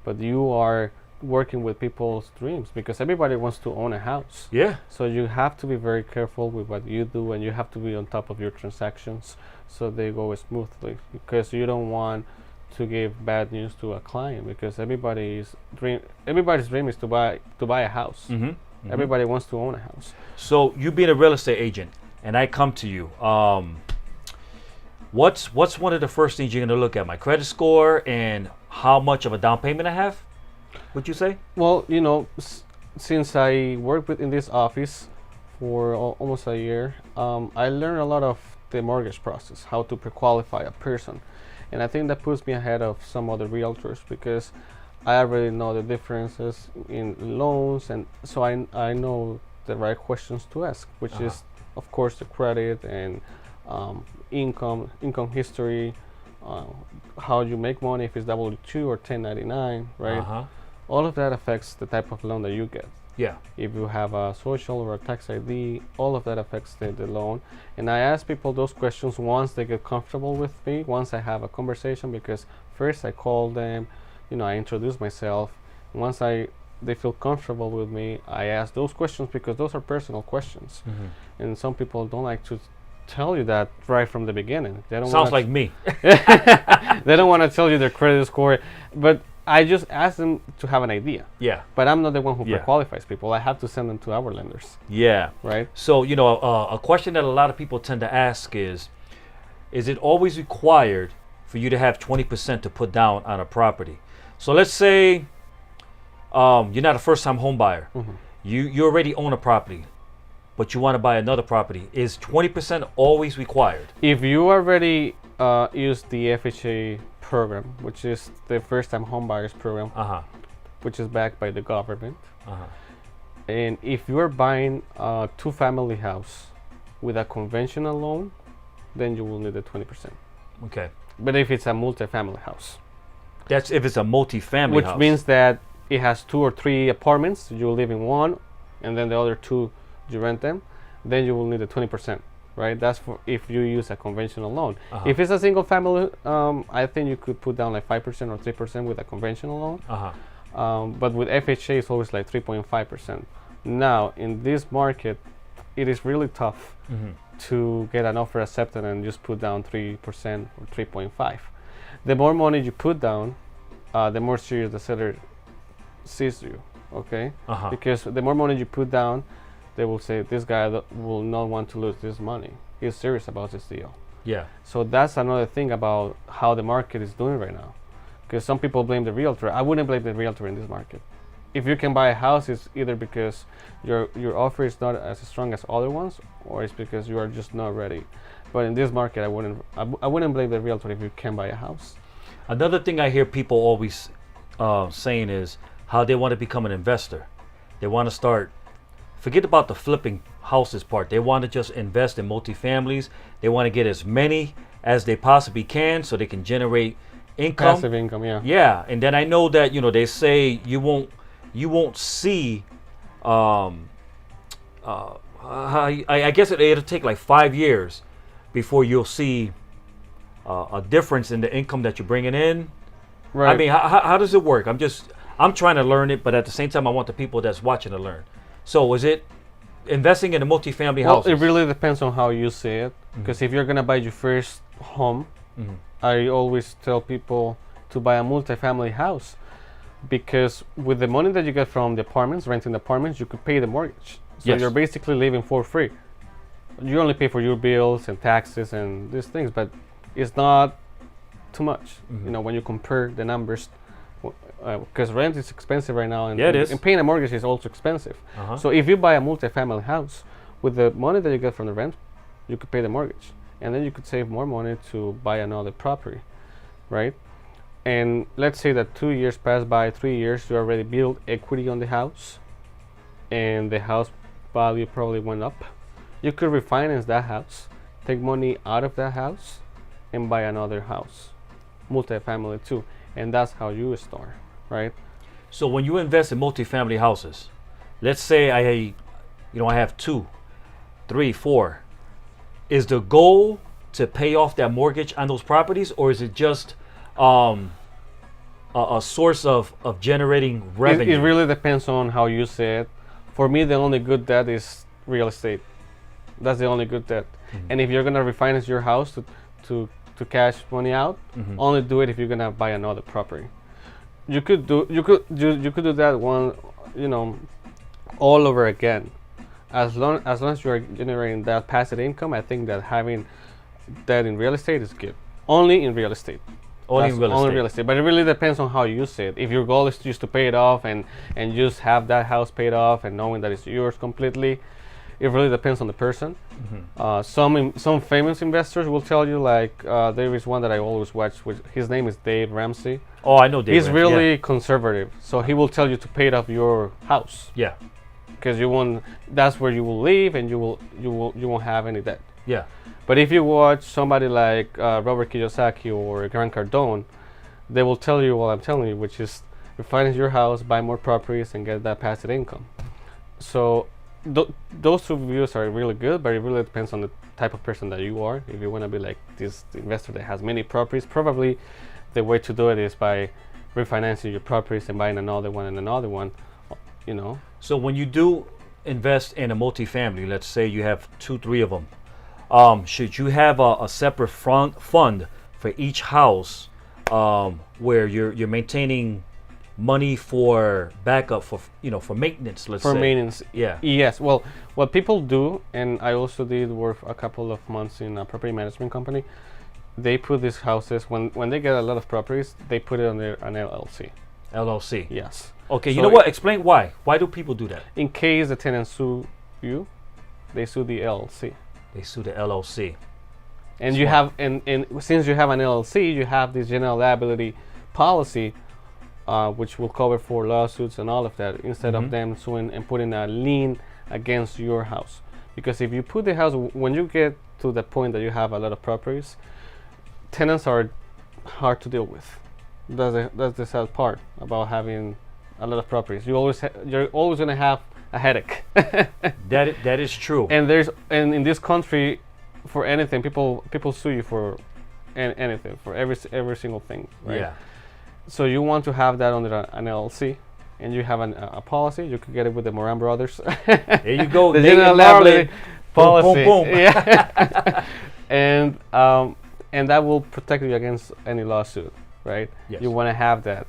S6: but you are working with people's dreams, because everybody wants to own a house.
S5: Yeah.
S6: So you have to be very careful with what you do, and you have to be on top of your transactions so they go smoothly, because you don't want to give bad news to a client, because everybody's dream is to buy a house. Everybody wants to own a house.
S5: So you being a real estate agent, and I come to you, what's one of the first things you're going to look at? My credit score and how much of a down payment I have, would you say?
S6: Well, since I worked in this office for almost a year, I learned a lot of the mortgage process, how to pre-qualify a person. And I think that puts me ahead of some other realtors, because I already know the differences in loans, and so I know the right questions to ask, which is, of course, the credit and income history, how you make money, if it's W-2 or 1099, right? All of that affects the type of loan that you get.
S5: Yeah.
S6: If you have a social or a tax ID, all of that affects the loan. And I ask people those questions once they get comfortable with me, once I have a conversation, because first I call them, I introduce myself. Once they feel comfortable with me, I ask those questions, because those are personal questions. And some people don't like to tell you that right from the beginning. They don't
S5: Sounds like me.
S6: They don't want to tell you their credit score, but I just ask them to have an idea.
S5: Yeah.
S6: But I'm not the one who pre-qualifies people. I have to send them to our lenders.
S5: Yeah.
S6: Right.
S5: So, a question that a lot of people tend to ask is it always required for you to have 20% to put down on a property? So let's say you're not a first-time home buyer. You already own a property, but you want to buy another property. Is 20% always required?
S6: If you already use the FHA program, which is the first-time home buyers program, which is backed by the government, and if you are buying a two-family house with a conventional loan, then you will need the 20%.
S5: Okay.
S6: But if it's a multi-family house,
S5: that's if it's a multi-family
S6: which
S5: house.
S6: means that it has 2 or 3 apartments, you live in one, and then the other 2 you rent them, then you will need the 20%. Right, that's for if you use a conventional loan. If it's a single family, I think you could put down like 5% or 3% with a conventional loan. But with FHA, it's always like 3.5%. Now, in this market, it is really tough to get an offer accepted and just put down 3% or 3.5. The more money you put down, the more serious the seller sees you. Okay, because the more money you put down, they will say, this guy will not want to lose this money. He's serious about this deal.
S5: Yeah.
S6: So that's another thing about how the market is doing right now. Because some people blame the realtor. I wouldn't blame the realtor in this market. If you can buy a house, it's either because your offer is not as strong as other ones, or it's because you are just not ready. But in this market, I wouldn't blame the realtor if you can buy a house.
S5: Another thing I hear people always saying is how they want to become an investor. They want to start forget about the flipping houses part. They want to just invest in multifamilies. They want to get as many as they possibly can so they can generate income.
S6: Passive income, yeah.
S5: Yeah, and then I know that they say you won't see. I guess it'll take like 5 years before you'll see a difference in the income that you're bringing in.
S6: Right.
S5: I mean, how does it work? I'm trying to learn it, but at the same time, I want the people that's watching to learn. So, is it investing in a multifamily house?
S6: It really depends on how you see it. Because if you're gonna buy your first home, I always tell people to buy a multifamily house, because with the money that you get from the apartments, renting the apartments, you could pay the mortgage. So
S5: Yes.
S6: you're basically living for free. You only pay for your bills and taxes and these things, but it's not too much. When you compare the numbers, because rent is expensive right now, and,
S5: Yeah, it is.
S6: and paying a mortgage is also expensive.
S5: Uh-huh.
S6: So if you buy a multifamily house, with the money that you get from the rent, you could pay the mortgage, and then you could save more money to buy another property, right? And let's say that 2 years pass by, 3 years, you already build equity on the house, and the house value probably went up. You could refinance that house, take money out of that house, and buy another house, multifamily too, and that's how you start, right?
S5: So when you invest in multifamily houses, let's say I have 2, 3, 4. Is the goal to pay off that mortgage on those properties, or is it just a source of generating revenue?
S6: It really depends on how you see it. For me, the only good debt is real estate. That's the only good debt. And if you're gonna refinance your house to cash money out, only do it if you're gonna buy another property. You could do that one, all over again. As long as you are generating that passive income, I think that having that in real estate is good. Only in real estate.
S5: Only in real estate.
S6: Only real estate. But it really depends on how you see it. If your goal is just to pay it off and just have that house paid off and knowing that it's yours completely, it really depends on the person. Some famous investors will tell you, like there is one that I always watch, which his name is Dave Ramsey.
S5: Oh, I know Dave.
S6: He's
S5: Ramsey,
S6: really conservative, so he will tell you to pay off your house.
S5: Yeah.
S6: Because that's where you will live, and you won't have any debt.
S5: Yeah.
S6: But if you watch somebody like Robert Kiyosaki or Grant Cardone, they will tell you what I'm telling you, which is refinance your house, buy more properties, and get that passive income. So those two views are really good, but it really depends on the type of person that you are. If you want to be like this investor that has many properties, probably the way to do it is by refinancing your properties and buying another one and another one,
S5: So when you do invest in a multifamily, let's say you have 2, 3 of them, should you have a separate fund for each house, where you're maintaining money for backup for maintenance, let's say?
S6: For maintenance.
S5: Yeah.
S6: Yes. Well, what people do, and I also did work a couple of months in a property management company, they put these houses, when they get a lot of properties, they put it on an LLC.
S5: LLC.
S6: Yes.
S5: Okay,
S6: So
S5: you know what? Explain why. Why do people do that?
S6: In case the tenants sue you, they sue the LLC.
S5: They sue the LLC.
S6: And you have, and since you have an LLC, you have this general liability policy, which will cover for lawsuits and all of that, instead of them suing and putting a lien against your house. Because if you put the house, when you get to the point that you have a lot of properties, tenants are hard to deal with. That's the sad part about having a lot of properties. You're always going to have a headache.
S5: That is true.
S6: And in this country, for anything, people sue you for anything, for every single thing, right?
S5: Yeah.
S6: So you want to have that under an LLC, and you have a policy. You could get it with the Moran Brothers.
S5: There you go.
S6: The
S5: Nate
S6: general
S5: and Marley.
S6: liability policy.
S5: Boom, boom, boom.
S6: Yeah. and that will protect you against any lawsuit, right?
S5: Yes.
S6: You want to have that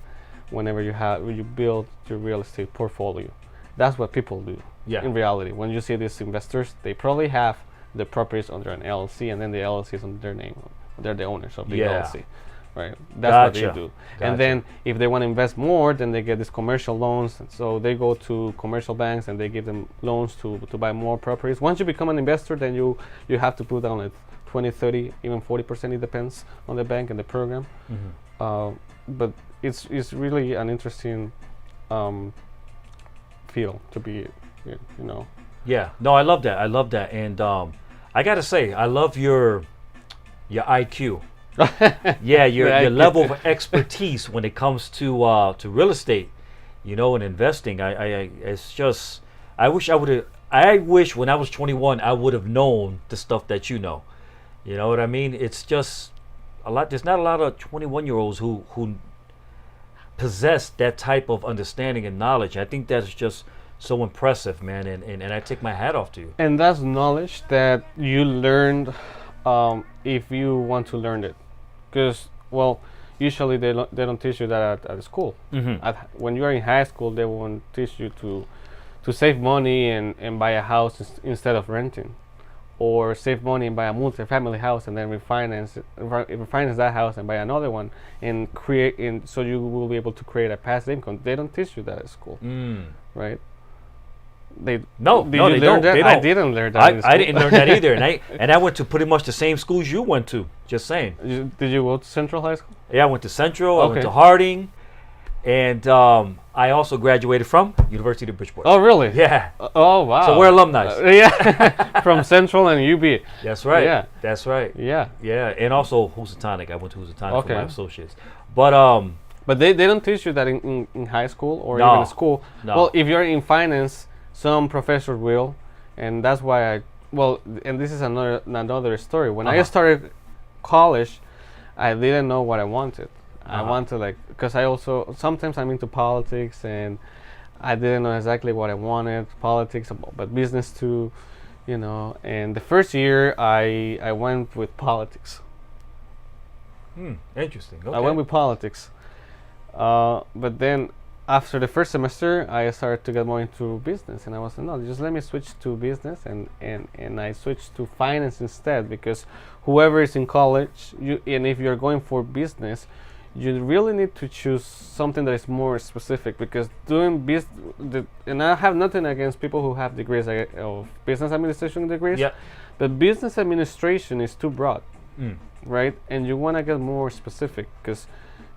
S6: whenever you build your real estate portfolio. That's what people do.
S5: Yeah.
S6: In reality, when you see these investors, they probably have the properties under an LLC, and then the LLC is under their name. They're the owners of the LLC, right? That's what they do. And then if they want to invest more, then they get these commercial loans. So they go to commercial banks and they give them loans to buy more properties. Once you become an investor, then you have to put down like 20, 30, even 40%. It depends on the bank and the program. But it's really an interesting field to be,
S5: Yeah. No, I love that. I love that. And I gotta say, I love your IQ. Yeah, your
S6: IQ.
S5: level of expertise when it comes to real estate, and investing. It's just I wish when I was 21 I would have known the stuff that you know. You know what I mean? It's just a lot. There's not a lot of 21-year-olds who possess that type of understanding and knowledge. I think that's just so impressive, man, and I take my hat off to you.
S6: And that's knowledge that you learned if you want to learn it. Because, well, usually they don't teach you that at school. When you are in high school, they won't teach you to save money and buy a house instead of renting. Or save money and buy a multi-family house and then refinance that house and buy another one and so you will be able to create a passive income. They don't teach you that at school, right? They
S5: No,
S6: did
S5: no,
S6: you
S5: they
S6: learn
S5: don't.
S6: that?
S5: They
S6: I
S5: don't.
S6: didn't learn that. in
S5: I
S6: school.
S5: didn't learn that either, and I went to pretty much the same schools you went to. Just saying.
S6: Did you go to Central High School?
S5: Yeah, I went to Central. I went
S6: Okay.
S5: to Harding, and I also graduated from University of Bridgeport.
S6: Oh, really?
S5: Yeah.
S6: Oh, wow.
S5: So we're alumni.
S6: Yeah, from Central and UB.
S5: That's right.
S6: Yeah.
S5: That's right.
S6: Yeah,
S5: Yeah, and also Housatonic. I went to Housatonic for
S6: Okay.
S5: my associates. But
S6: but they don't teach you that in high school or
S5: No.
S6: even in school.
S5: No.
S6: Well, if you're in finance, some professors will, and that's why and this is another story. When I started college, I didn't know what I wanted. I wanted because I also sometimes I'm into politics and I didn't know exactly what I wanted, politics, but business too, And the first year I went with politics.
S5: Interesting. Okay.
S6: I went with politics, but then after the first semester, I started to get more into business, and I was like, no, just let me switch to business, and I switched to finance instead because whoever is in college, and if you're going for business, you really need to choose something that is more specific because doing business, and I have nothing against people who have degrees of business administration degrees,
S5: Yeah.
S6: but business administration is too broad, right? And you want to get more specific because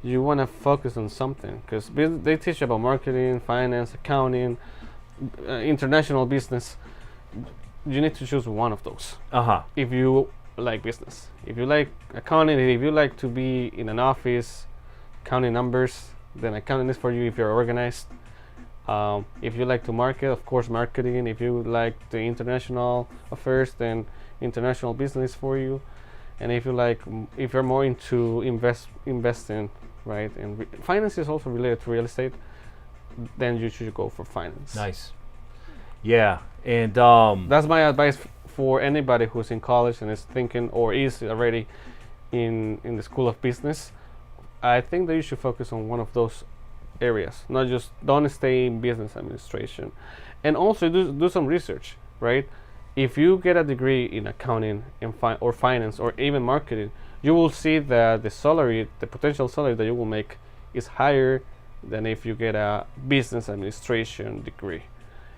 S6: you want to focus on something because they teach you about marketing, finance, accounting, international business. You need to choose one of those. If you like business, if you like accounting, if you like to be in an office counting numbers, then accounting is for you if you're organized. If you like to market, of course marketing. If you like the international affairs, then international business for you. And if you're more into investing, right, and finance is also related to real estate, then you should go for finance.
S5: Nice. Yeah, and
S6: That's my advice for anybody who's in college and is thinking or is already in the school of business. I think that you should focus on one of those areas, not just don't stay in business administration, and also do some research, right? If you get a degree in accounting or finance or even marketing, you will see that the potential salary that you will make is higher than if you get a business administration degree.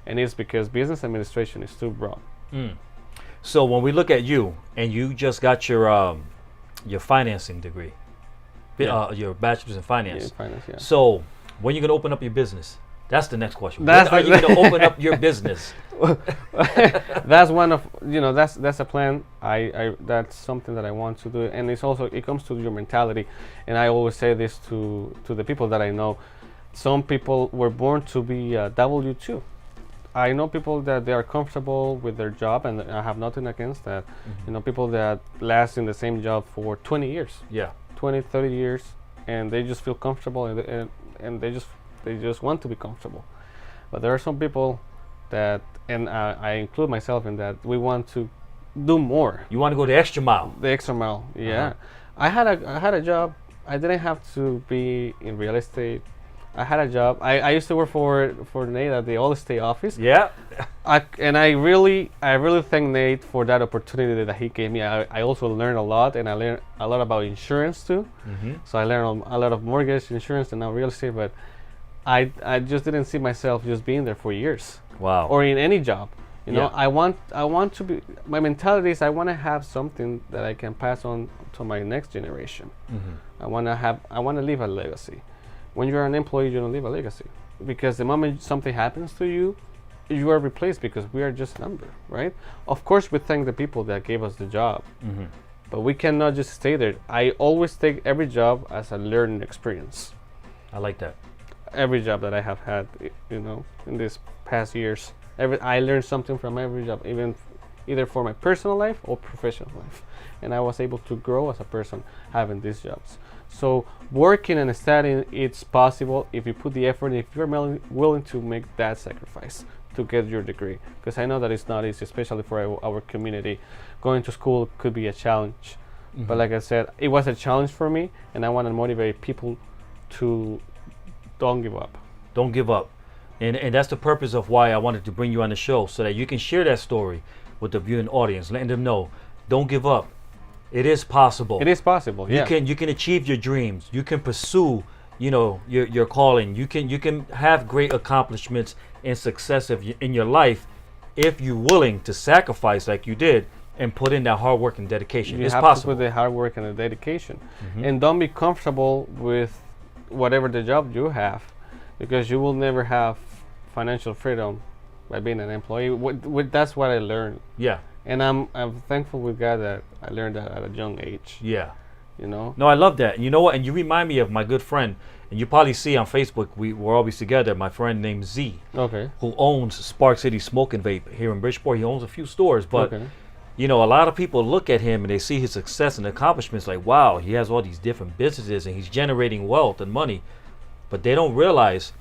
S6: And it's because business administration is too broad.
S5: So when we look at you and you just got your financing degree, your bachelor's in finance.
S6: Yeah, in finance, yeah.
S5: So when are you gonna open up your business? That's the next question.
S6: That's
S5: When are you gonna open up your business?
S6: That's one of that's a plan. I that's something that I want to do, and it comes to your mentality. And I always say this to the people that I know. Some people were born to be W-2. I know people that they are comfortable with their job, and I have nothing against that. People that last in the same job for 20 years,
S5: Yeah.
S6: 20, 30 years, and they just feel comfortable, and they just want to be comfortable. But there are some people that, and I include myself in that, we want to do more.
S5: You want to go the extra mile.
S6: The extra mile, yeah. I had a job. I didn't have to be in real estate. I had a job. I used to work for Nate at the All Estate office.
S5: Yeah.
S6: I really thank Nate for that opportunity that he gave me. I also learned a lot, and I learned a lot about insurance too. So I learned a lot of mortgage insurance and now real estate. But I just didn't see myself just being there for years.
S5: Wow.
S6: Or in any job.
S5: Yeah.
S6: I want to be. My mentality is I want to have something that I can pass on to my next generation. I want to leave a legacy. When you're an employee, you don't leave a legacy, because the moment something happens to you, you are replaced because we are just a number, right? Of course, we thank the people that gave us the job, but we cannot just stay there. I always take every job as a learning experience.
S5: I like that.
S6: Every job that I have had, in these past years, I learned something from every job, either for my personal life or professional life, and I was able to grow as a person having these jobs. So working and studying, it's possible if you put the effort, if you're willing to make that sacrifice to get your degree, because I know that it's not easy, especially for our community. Going to school could be a challenge, but like I said, it was a challenge for me, and I want to motivate people to don't give up.
S5: Don't give up. And that's the purpose of why I wanted to bring you on the show, so that you can share that story with the viewing audience, letting them know, don't give up. It is possible.
S6: It is possible. Yeah.
S5: You can achieve your dreams. You can pursue, your calling. You can have great accomplishments and success in your life if you're willing to sacrifice like you did and put in that hard work and dedication. It's possible.
S6: To put the hard work and the dedication, and don't be comfortable with whatever the job you have, because you will never have financial freedom by being an employee. That's what I learned.
S5: Yeah.
S6: And I'm thankful with God that I learned that at a young age.
S5: Yeah.
S6: No,
S5: I love that. And you know what? And you remind me of my good friend, and you probably see on Facebook, we're always together, my friend named Z, who owns Spark City Smoke and Vape here in Bridgeport. He owns a few stores, but a lot of people look at him and they see his success and accomplishments like, wow, he has all these different businesses and he's generating wealth and money, but they don't realize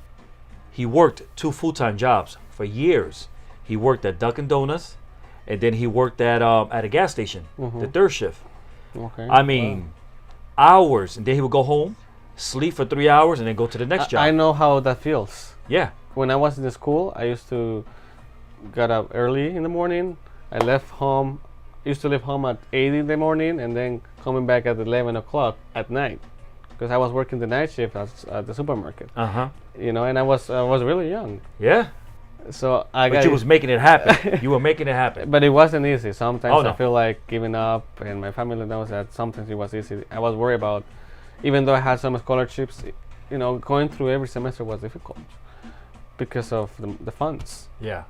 S5: he worked 2 full-time jobs for years. He worked at Dunkin' Donuts, and then he worked at a gas station, the third shift. I mean, hours, and then he would go home, sleep for 3 hours, and then go to the next job.
S6: I know how that feels.
S5: Yeah.
S6: When I was in the school, I used to get up early in the morning. I used to leave home at 8 in the morning, and then coming back at 11 o'clock at night, because I was working the night shift at the supermarket. And I was really young.
S5: Yeah.
S6: So
S5: But you was making it happen. You were making it happen.
S6: But it wasn't easy. Sometimes
S5: no.
S6: I feel like giving up, and my family knows that sometimes it was easy. I was worried about, even though I had some scholarships, going through every semester was difficult because of the funds.
S5: Yeah.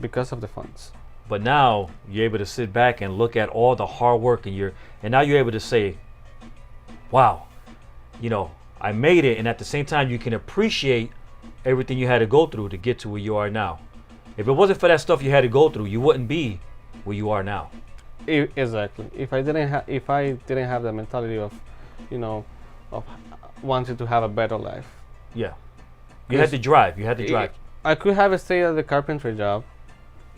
S6: Because of the funds.
S5: But now you're able to sit back and look at all the hard work, and now you're able to say, wow, I made it. And at the same time, you can appreciate everything you had to go through to get to where you are now. If it wasn't for that stuff you had to go through, you wouldn't be where you are now.
S6: Exactly. If I didn't have the mentality of, of wanting to have a better life.
S5: Yeah. You had to drive.
S6: I could have stayed at the carpentry job,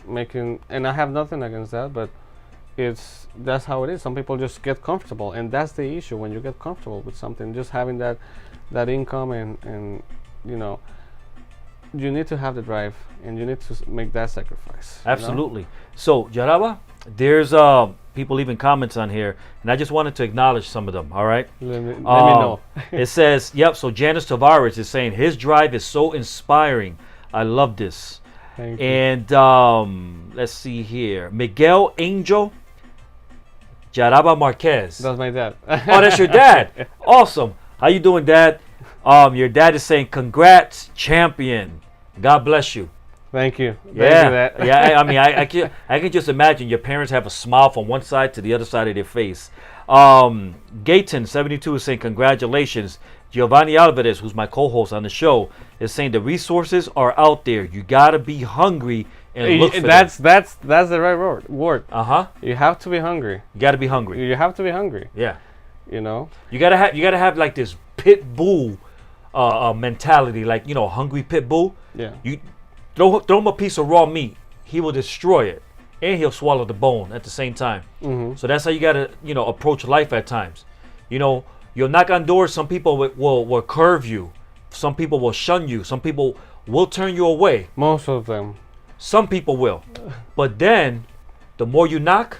S6: and I have nothing against that, but that's how it is. Some people just get comfortable, and that's the issue. When you get comfortable with something, just having that income and you need to have the drive, and you need to make that sacrifice.
S5: Absolutely. So, Jaraba, there's people leaving comments on here, and I just wanted to acknowledge some of them, all right?
S6: Let me know.
S5: It says, so Janice Tavares is saying, his drive is so inspiring. I love this.
S6: Thank you.
S5: And let's see here. Miguel Angel Jaraba Marquez.
S6: That's my dad.
S5: Oh, that's your dad. Awesome. How you doing, Dad? Your dad is saying, congrats, champion. God bless you.
S6: Thank you.
S5: Yeah.
S6: Thank you,
S5: Yeah. I mean, I can just imagine your parents have a smile from one side to the other side of their face. Gayton 72 is saying congratulations. Giovanni Alvarez, who's my co-host on the show, is saying the resources are out there. You gotta be hungry and look for them.
S6: That's the right word. You have to be hungry.
S5: You gotta be hungry.
S6: You have to be hungry.
S5: Yeah.
S6: You
S5: gotta have like this pit bull mentality, like hungry pit bull.
S6: Yeah.
S5: You throw him a piece of raw meat, he will destroy it, and he'll swallow the bone at the same time. So that's how you gotta approach life at times. You'll knock on doors. Some people will curve you. Some people will shun you. Some people will turn you away.
S6: Most of them.
S5: Some people will, but then the more you knock,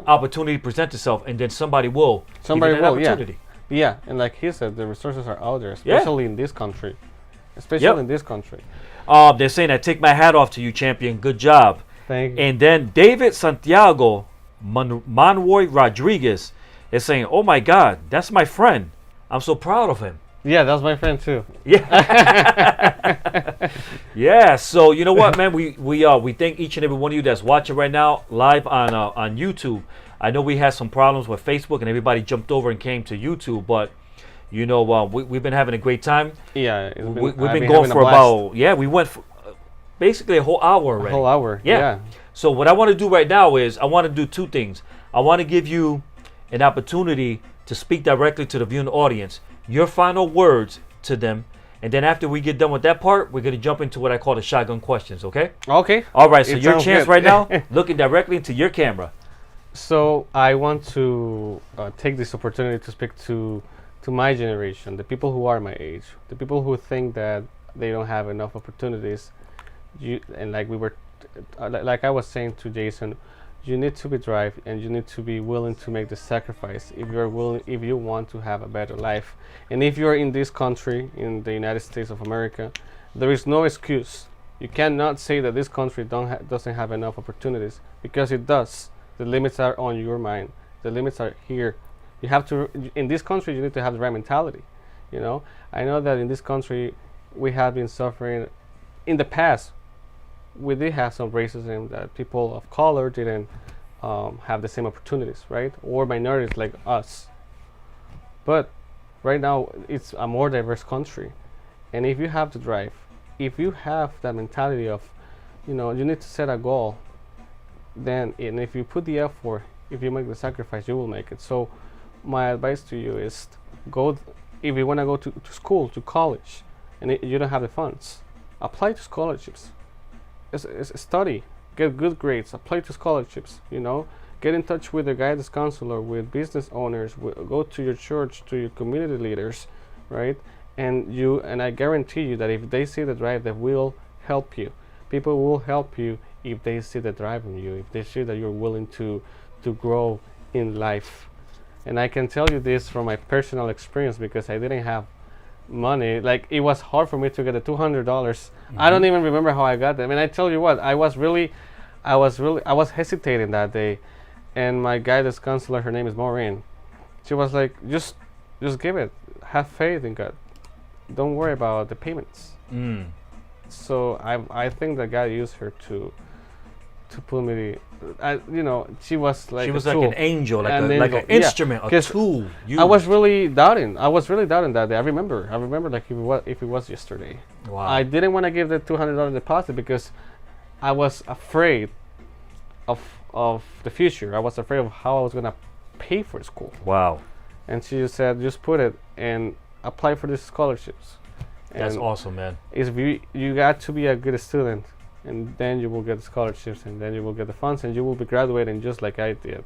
S5: opportunity presents itself, and then somebody will. Opportunity.
S6: Yeah, and like he said, the resources are out there, especially in this country. In this country.
S5: They're saying, I take my hat off to you, champion. Good job.
S6: Thank you.
S5: And then David Santiago Manroy Rodriguez is saying, oh my God, that's my friend. I'm so proud of him.
S6: Yeah, that's my friend too.
S5: Yeah. Yeah. So you know what, man? We thank each and every one of you that's watching right now live on YouTube. I know we had some problems with Facebook and everybody jumped over and came to YouTube, but you know we've been having a great time.
S6: Yeah,
S5: We've been going for about we went for, basically a whole hour already.
S6: A whole hour.
S5: Yeah.
S6: Yeah.
S5: So what I want to do right now is I want to do two things. I want to give you an opportunity to speak directly to the viewing audience, your final words to them, and then after we get done with that part, we're going to jump into what I call the shotgun questions, okay?
S6: Okay.
S5: All right, so
S6: It
S5: your
S6: sounds
S5: chance
S6: good.
S5: right now, looking directly into your camera.
S6: So I want to take this opportunity to speak to my generation, the people who are my age, the people who think that they don't have enough opportunities. And like we were, like I was saying to Jason, you need to be drive and you need to be willing to make the sacrifice if you're willing, if you want to have a better life. And if you're in this country, in the United States of America, there is no excuse. You cannot say that this country doesn't have enough opportunities, because it does. The limits are on your mind. The limits are here. You have to, in this country, you need to have the right mentality. You know, I know that in this country we have been suffering in the past. We did have some racism, that people of color didn't have the same opportunities, right? Or minorities like us. But right now it's a more diverse country, and if you have the drive, if you have that mentality of, you know, you need to set a goal, then and if you put the effort, if you make the sacrifice, you will make it. So my advice to you is go, if you want to go to school, to college, and you don't have the funds, apply to scholarships. Study, get good grades, apply to scholarships, you know, get in touch with the guidance counselor, with business owners, go to your church, to your community leaders, right? And I guarantee you that if they see the drive, they will help you. People will help you if they see the drive in you, if they see that you're willing to grow in life. And I can tell you this from my personal experience, because I didn't have money. Like, it was hard for me to get the $200. I don't even remember how I got them. And I tell you what, I was hesitating that day. And my guidance counselor, her name is Maureen, she was like, just give it, have faith in God, don't worry about the payments. So I think that God used her to put me, you know, she was like
S5: an angel, like an instrument, a tool.
S6: I was really doubting that day. I remember like if it was yesterday.
S5: Wow.
S6: I didn't want to give the $200 deposit because I was afraid of the future. I was afraid of how I was gonna pay for school.
S5: Wow.
S6: And she just said, just put it and apply for these scholarships.
S5: That's awesome, man.
S6: You got to be a good student, and then you will get the scholarships, and then you will get the funds, and you will be graduating just like I did.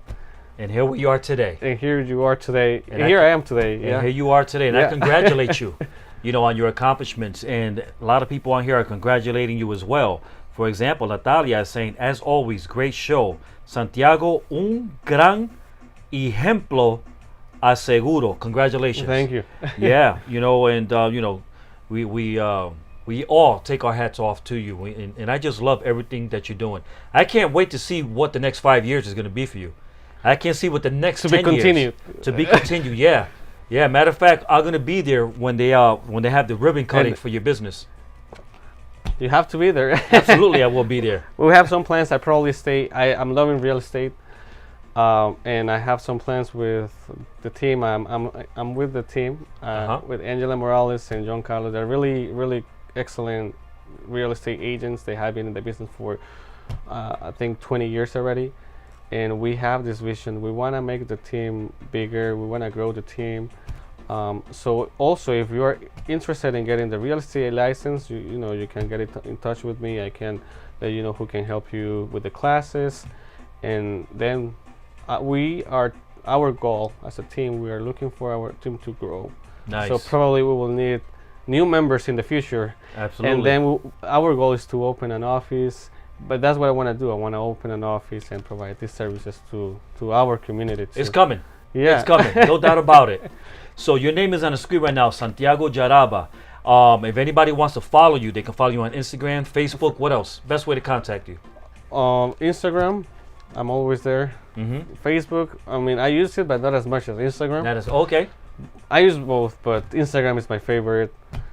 S5: And here we are today.
S6: And here you are today. And here I am today.
S5: And here you are today. And I congratulate you, you know, on your accomplishments. And a lot of people on here are congratulating you as well. For example, Natalia is saying, as always, great show. Santiago, un gran ejemplo a seguro. Congratulations.
S6: Thank you.
S5: Yeah, you know, and you know, we all take our hats off to you, and I just love everything that you're doing. I can't wait to see what the next 5 years is going to be for you. I can't see what the next 10 years to be continued. Yeah, yeah. Matter of fact, I'm going to be there when they have the ribbon cutting for your business.
S6: You have to be there.
S5: Absolutely, I will be there.
S6: We have some plans. I probably stay. I'm loving real estate, and I have some plans with the team. I'm with the team with Angela Morales and John Carlos. They're really excellent real estate agents. They have been in the business for I think 20 years already, and we have this vision. We want to make the team bigger. We want to grow the team. So also, if you are interested in getting the real estate license, you know, you can get in touch with me. I can let you know who can help you with the classes, and then our goal as a team, we are looking for our team to grow.
S5: Nice.
S6: So probably we will need new members in the future.
S5: Absolutely.
S6: And then our goal is to open an office. But that's what I want to do. I want to open an office and provide these services to our community too.
S5: It's coming.
S6: Yeah.
S5: It's coming. No doubt about it. So your name is on the screen right now, Santiago Jaraba. If anybody wants to follow you, they can follow you on Instagram, Facebook. What else? Best way to contact you?
S6: Instagram. I'm always there. Facebook, I mean, I use it, but not as much as Instagram.
S5: That is okay.
S6: I use both, but Instagram is my favorite.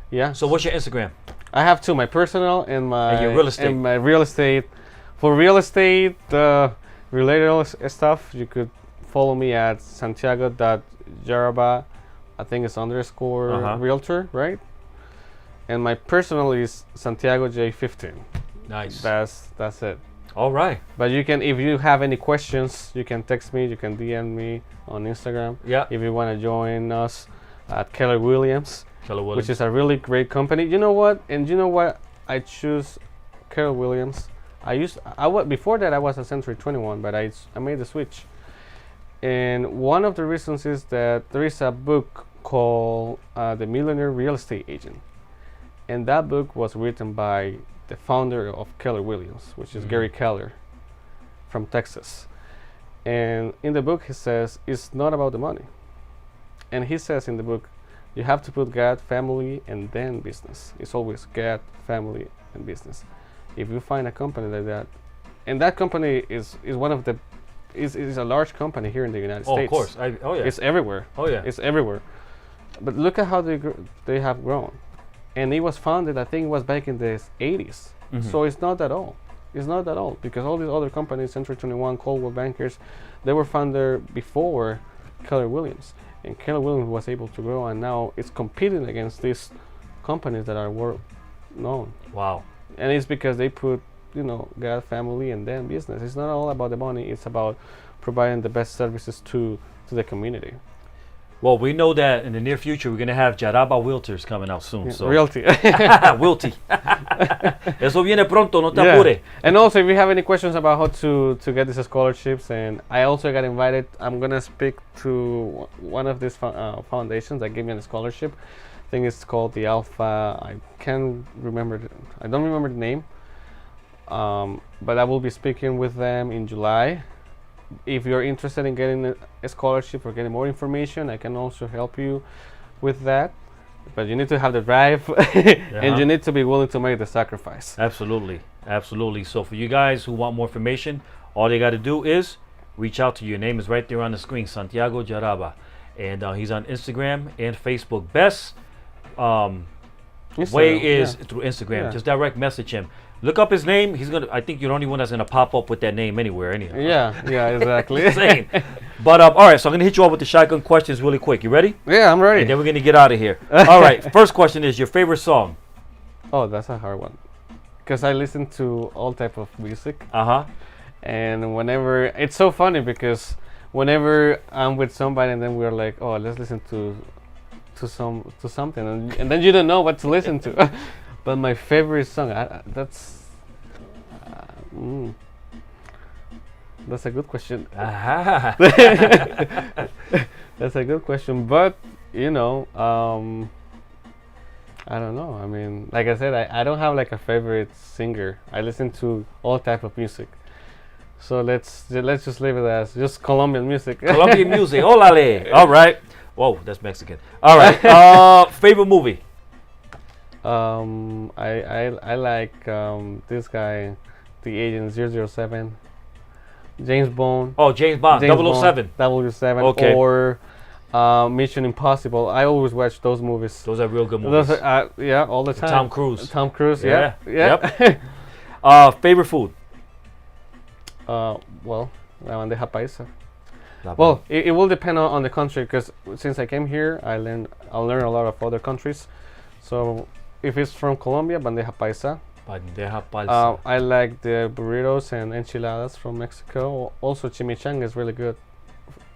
S6: Yeah.
S5: So what's your Instagram?
S6: I have two: my personal and my
S5: your real estate.
S6: And my real estate. For real estate related stuff, you could follow me at Santiago.Jaraba. I think it's _ realtor, right? And my personal is Santiago J15.
S5: Nice.
S6: That's it.
S5: All right.
S6: But you can, if you have any questions, you can text me. You can DM me on Instagram.
S5: Yeah.
S6: If you want to join us at Keller Williams,
S5: Williams.
S6: which is a really great company. You know what? And you know what? I choose Keller Williams. Before that I was at Century 21, but I made the switch. And one of the reasons is that there is a book called The Millionaire Real Estate Agent, and that book was written by the founder of Keller Williams, which is Gary Keller from Texas. And in the book he says it's not about the money. And he says in the book, you have to put God, family, and then business. It's always God, family, and business. If you find a company like that, and that company is one of the is a large company here in the United States.
S5: Of course. Oh yeah.
S6: It's everywhere.
S5: Oh yeah.
S6: It's everywhere. But look at how they have grown. And it was founded, I think it was back in the 80s. So it's not at all. It's not at all, because all these other companies, Century 21, Coldwell Bankers, they were founded before Keller Williams. And Keller Williams was able to grow, and now it's competing against these companies that are world known.
S5: Wow.
S6: And it's because they put, God, family, and then business. It's not all about the money. It's about providing the best services to the community.
S5: Well, we know that in the near future we're gonna have Jaraba Wilters coming out soon. So
S6: Realty.
S5: Wilty. Eso viene pronto, no te apures.
S6: And also, if you have any questions about how to get these scholarships, and I also got invited, I'm gonna speak to one of these foundations that gave me a scholarship. I think it's called the Alpha. I don't remember the name. But I will be speaking with them in July. If you're interested in getting a scholarship or getting more information, I can also help you with that. But you need to have the drive and you need to be willing to make the sacrifice.
S5: Absolutely. Absolutely. So for you guys who want more information, all you got to do is reach out to you. Your name is right there on the screen, Santiago Jaraba. And he's on Instagram and Facebook. Best way is through Instagram. Just direct message him. Look up his name. I think you're the only one that's gonna pop up with that name anywhere, anyhow.
S6: Yeah, exactly.
S5: Insane. But all right, so I'm gonna hit you up with the shotgun questions really quick. You ready?
S6: Yeah, I'm ready.
S5: And then we're gonna get out of here. All right. First question is your favorite song.
S6: Oh, that's a hard one, because I listen to all type of music. And whenever it's so funny, because whenever I'm with somebody and then we're like, oh, let's listen to something, and then you don't know what to listen to. But my favorite song, that's a good question. That's a good question, but I don't know. I mean, like I said, I don't have like a favorite singer. I listen to all type of music. So let's just leave it as just Colombian music.
S5: Colombian music, olale. All right. Whoa, that's Mexican. All right. Favorite movie.
S6: I like this guy, the agent 007, James Bond.
S5: Oh, James Bond, 007.
S6: 007.
S5: Okay.
S6: Or Mission Impossible. I always watch those movies.
S5: Those are real good movies.
S6: Those are, yeah, all the time.
S5: Tom Cruise.
S6: Yeah.
S5: Yep. Favorite food.
S6: Well, la bandeja paisa. Well, it will depend on the country, because since I came here, I'll learn a lot of other countries. So if it's from Colombia, bandeja paisa.
S5: Bandeja paisa.
S6: I like the burritos and enchiladas from Mexico. Also, chimichanga is really good.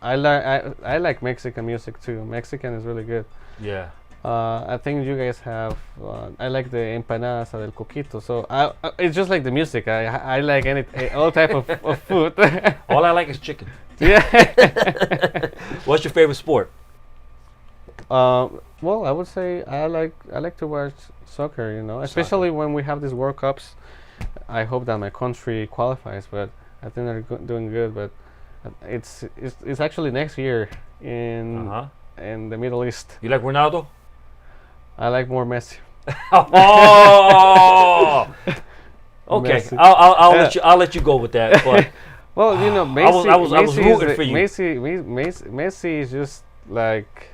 S6: I like Mexican music too. Mexican is really good.
S5: Yeah.
S6: I think you guys have. I like the empanadas del coquito. So it's just like the music. I like all type of food.
S5: All I like is chicken.
S6: Yeah.
S5: What's your favorite sport?
S6: Well, I would say I like to watch soccer. Especially when we have these World Cups. I hope that my country qualifies, but I think they're doing good. But it's actually next year in the Middle East.
S5: You like Ronaldo?
S6: I like more Messi.
S5: Oh. Okay,
S6: Messi.
S5: I'll let you go with that. But
S6: Well, you know,
S5: I was rooting for you.
S6: Messi is just like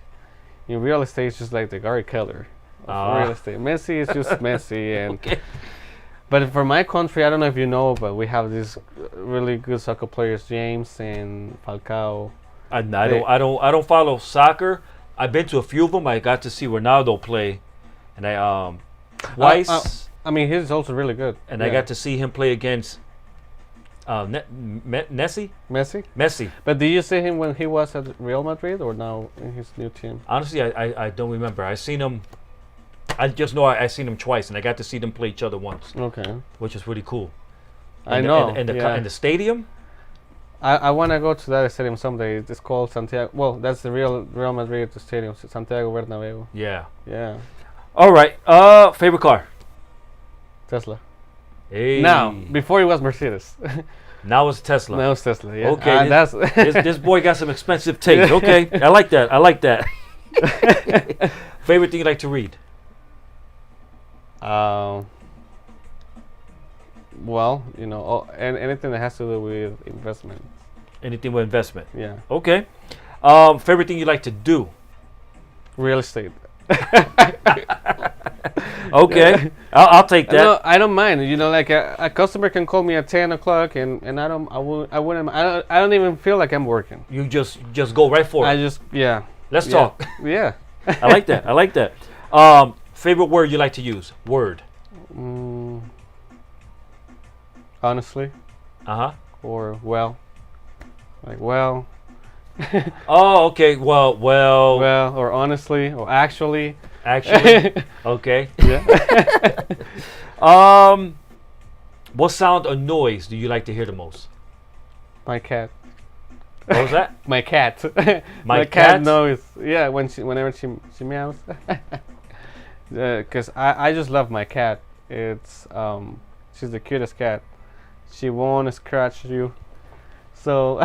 S6: in real estate, it's just like the Gary Keller of real estate. Messi is just Messi, and
S5: Okay.
S6: but for my country, I don't know if you know, but we have these really good soccer players, James and Falcao.
S5: I don't follow soccer. I've been to a few of them. I got to see Ronaldo play, and twice.
S6: I mean, he's also really good.
S5: And I got to see him play against Messi.
S6: Messi. But did you see him when he was at Real Madrid or now in his new team?
S5: Honestly, I don't remember. I seen him. I just know I seen him twice, and I got to see them play each other once.
S6: Okay.
S5: Which is really cool.
S6: I know.
S5: And the stadium.
S6: I want to go to that stadium someday. It's called Santiago. Well, that's the Real Madrid stadium, Santiago Bernabeu.
S5: Yeah.
S6: Yeah.
S5: All right. Favorite car.
S6: Tesla.
S5: Hey.
S6: Now, before it was Mercedes.
S5: Now it's Tesla.
S6: Now it's Tesla. Yeah.
S5: Okay.
S6: That's
S5: this boy got some expensive taste. Okay. I like that. Favorite thing you like to read?
S6: Well, you know, anything that has to do with investment.
S5: Anything with investment.
S6: Yeah.
S5: Okay. Favorite thing you like to do?
S6: Real estate.
S5: Okay. I'll take that.
S6: No, I don't mind. You know, like a customer can call me at 10 o'clock, and I don't even feel like I'm working.
S5: You just go right for it.
S6: Let's
S5: talk.
S6: Yeah.
S5: I like that. Favorite word you like to use? Word.
S6: Honestly. Or well. Like well.
S5: Oh, okay. Well.
S6: Well, or honestly, or actually.
S5: Okay.
S6: Yeah.
S5: What sound or noise do you like to hear the most?
S6: My cat.
S5: What was that?
S6: My cat.
S5: My
S6: cat knows. Yeah, whenever she meows. Because I just love my cat. It's she's the cutest cat. She won't scratch you. So.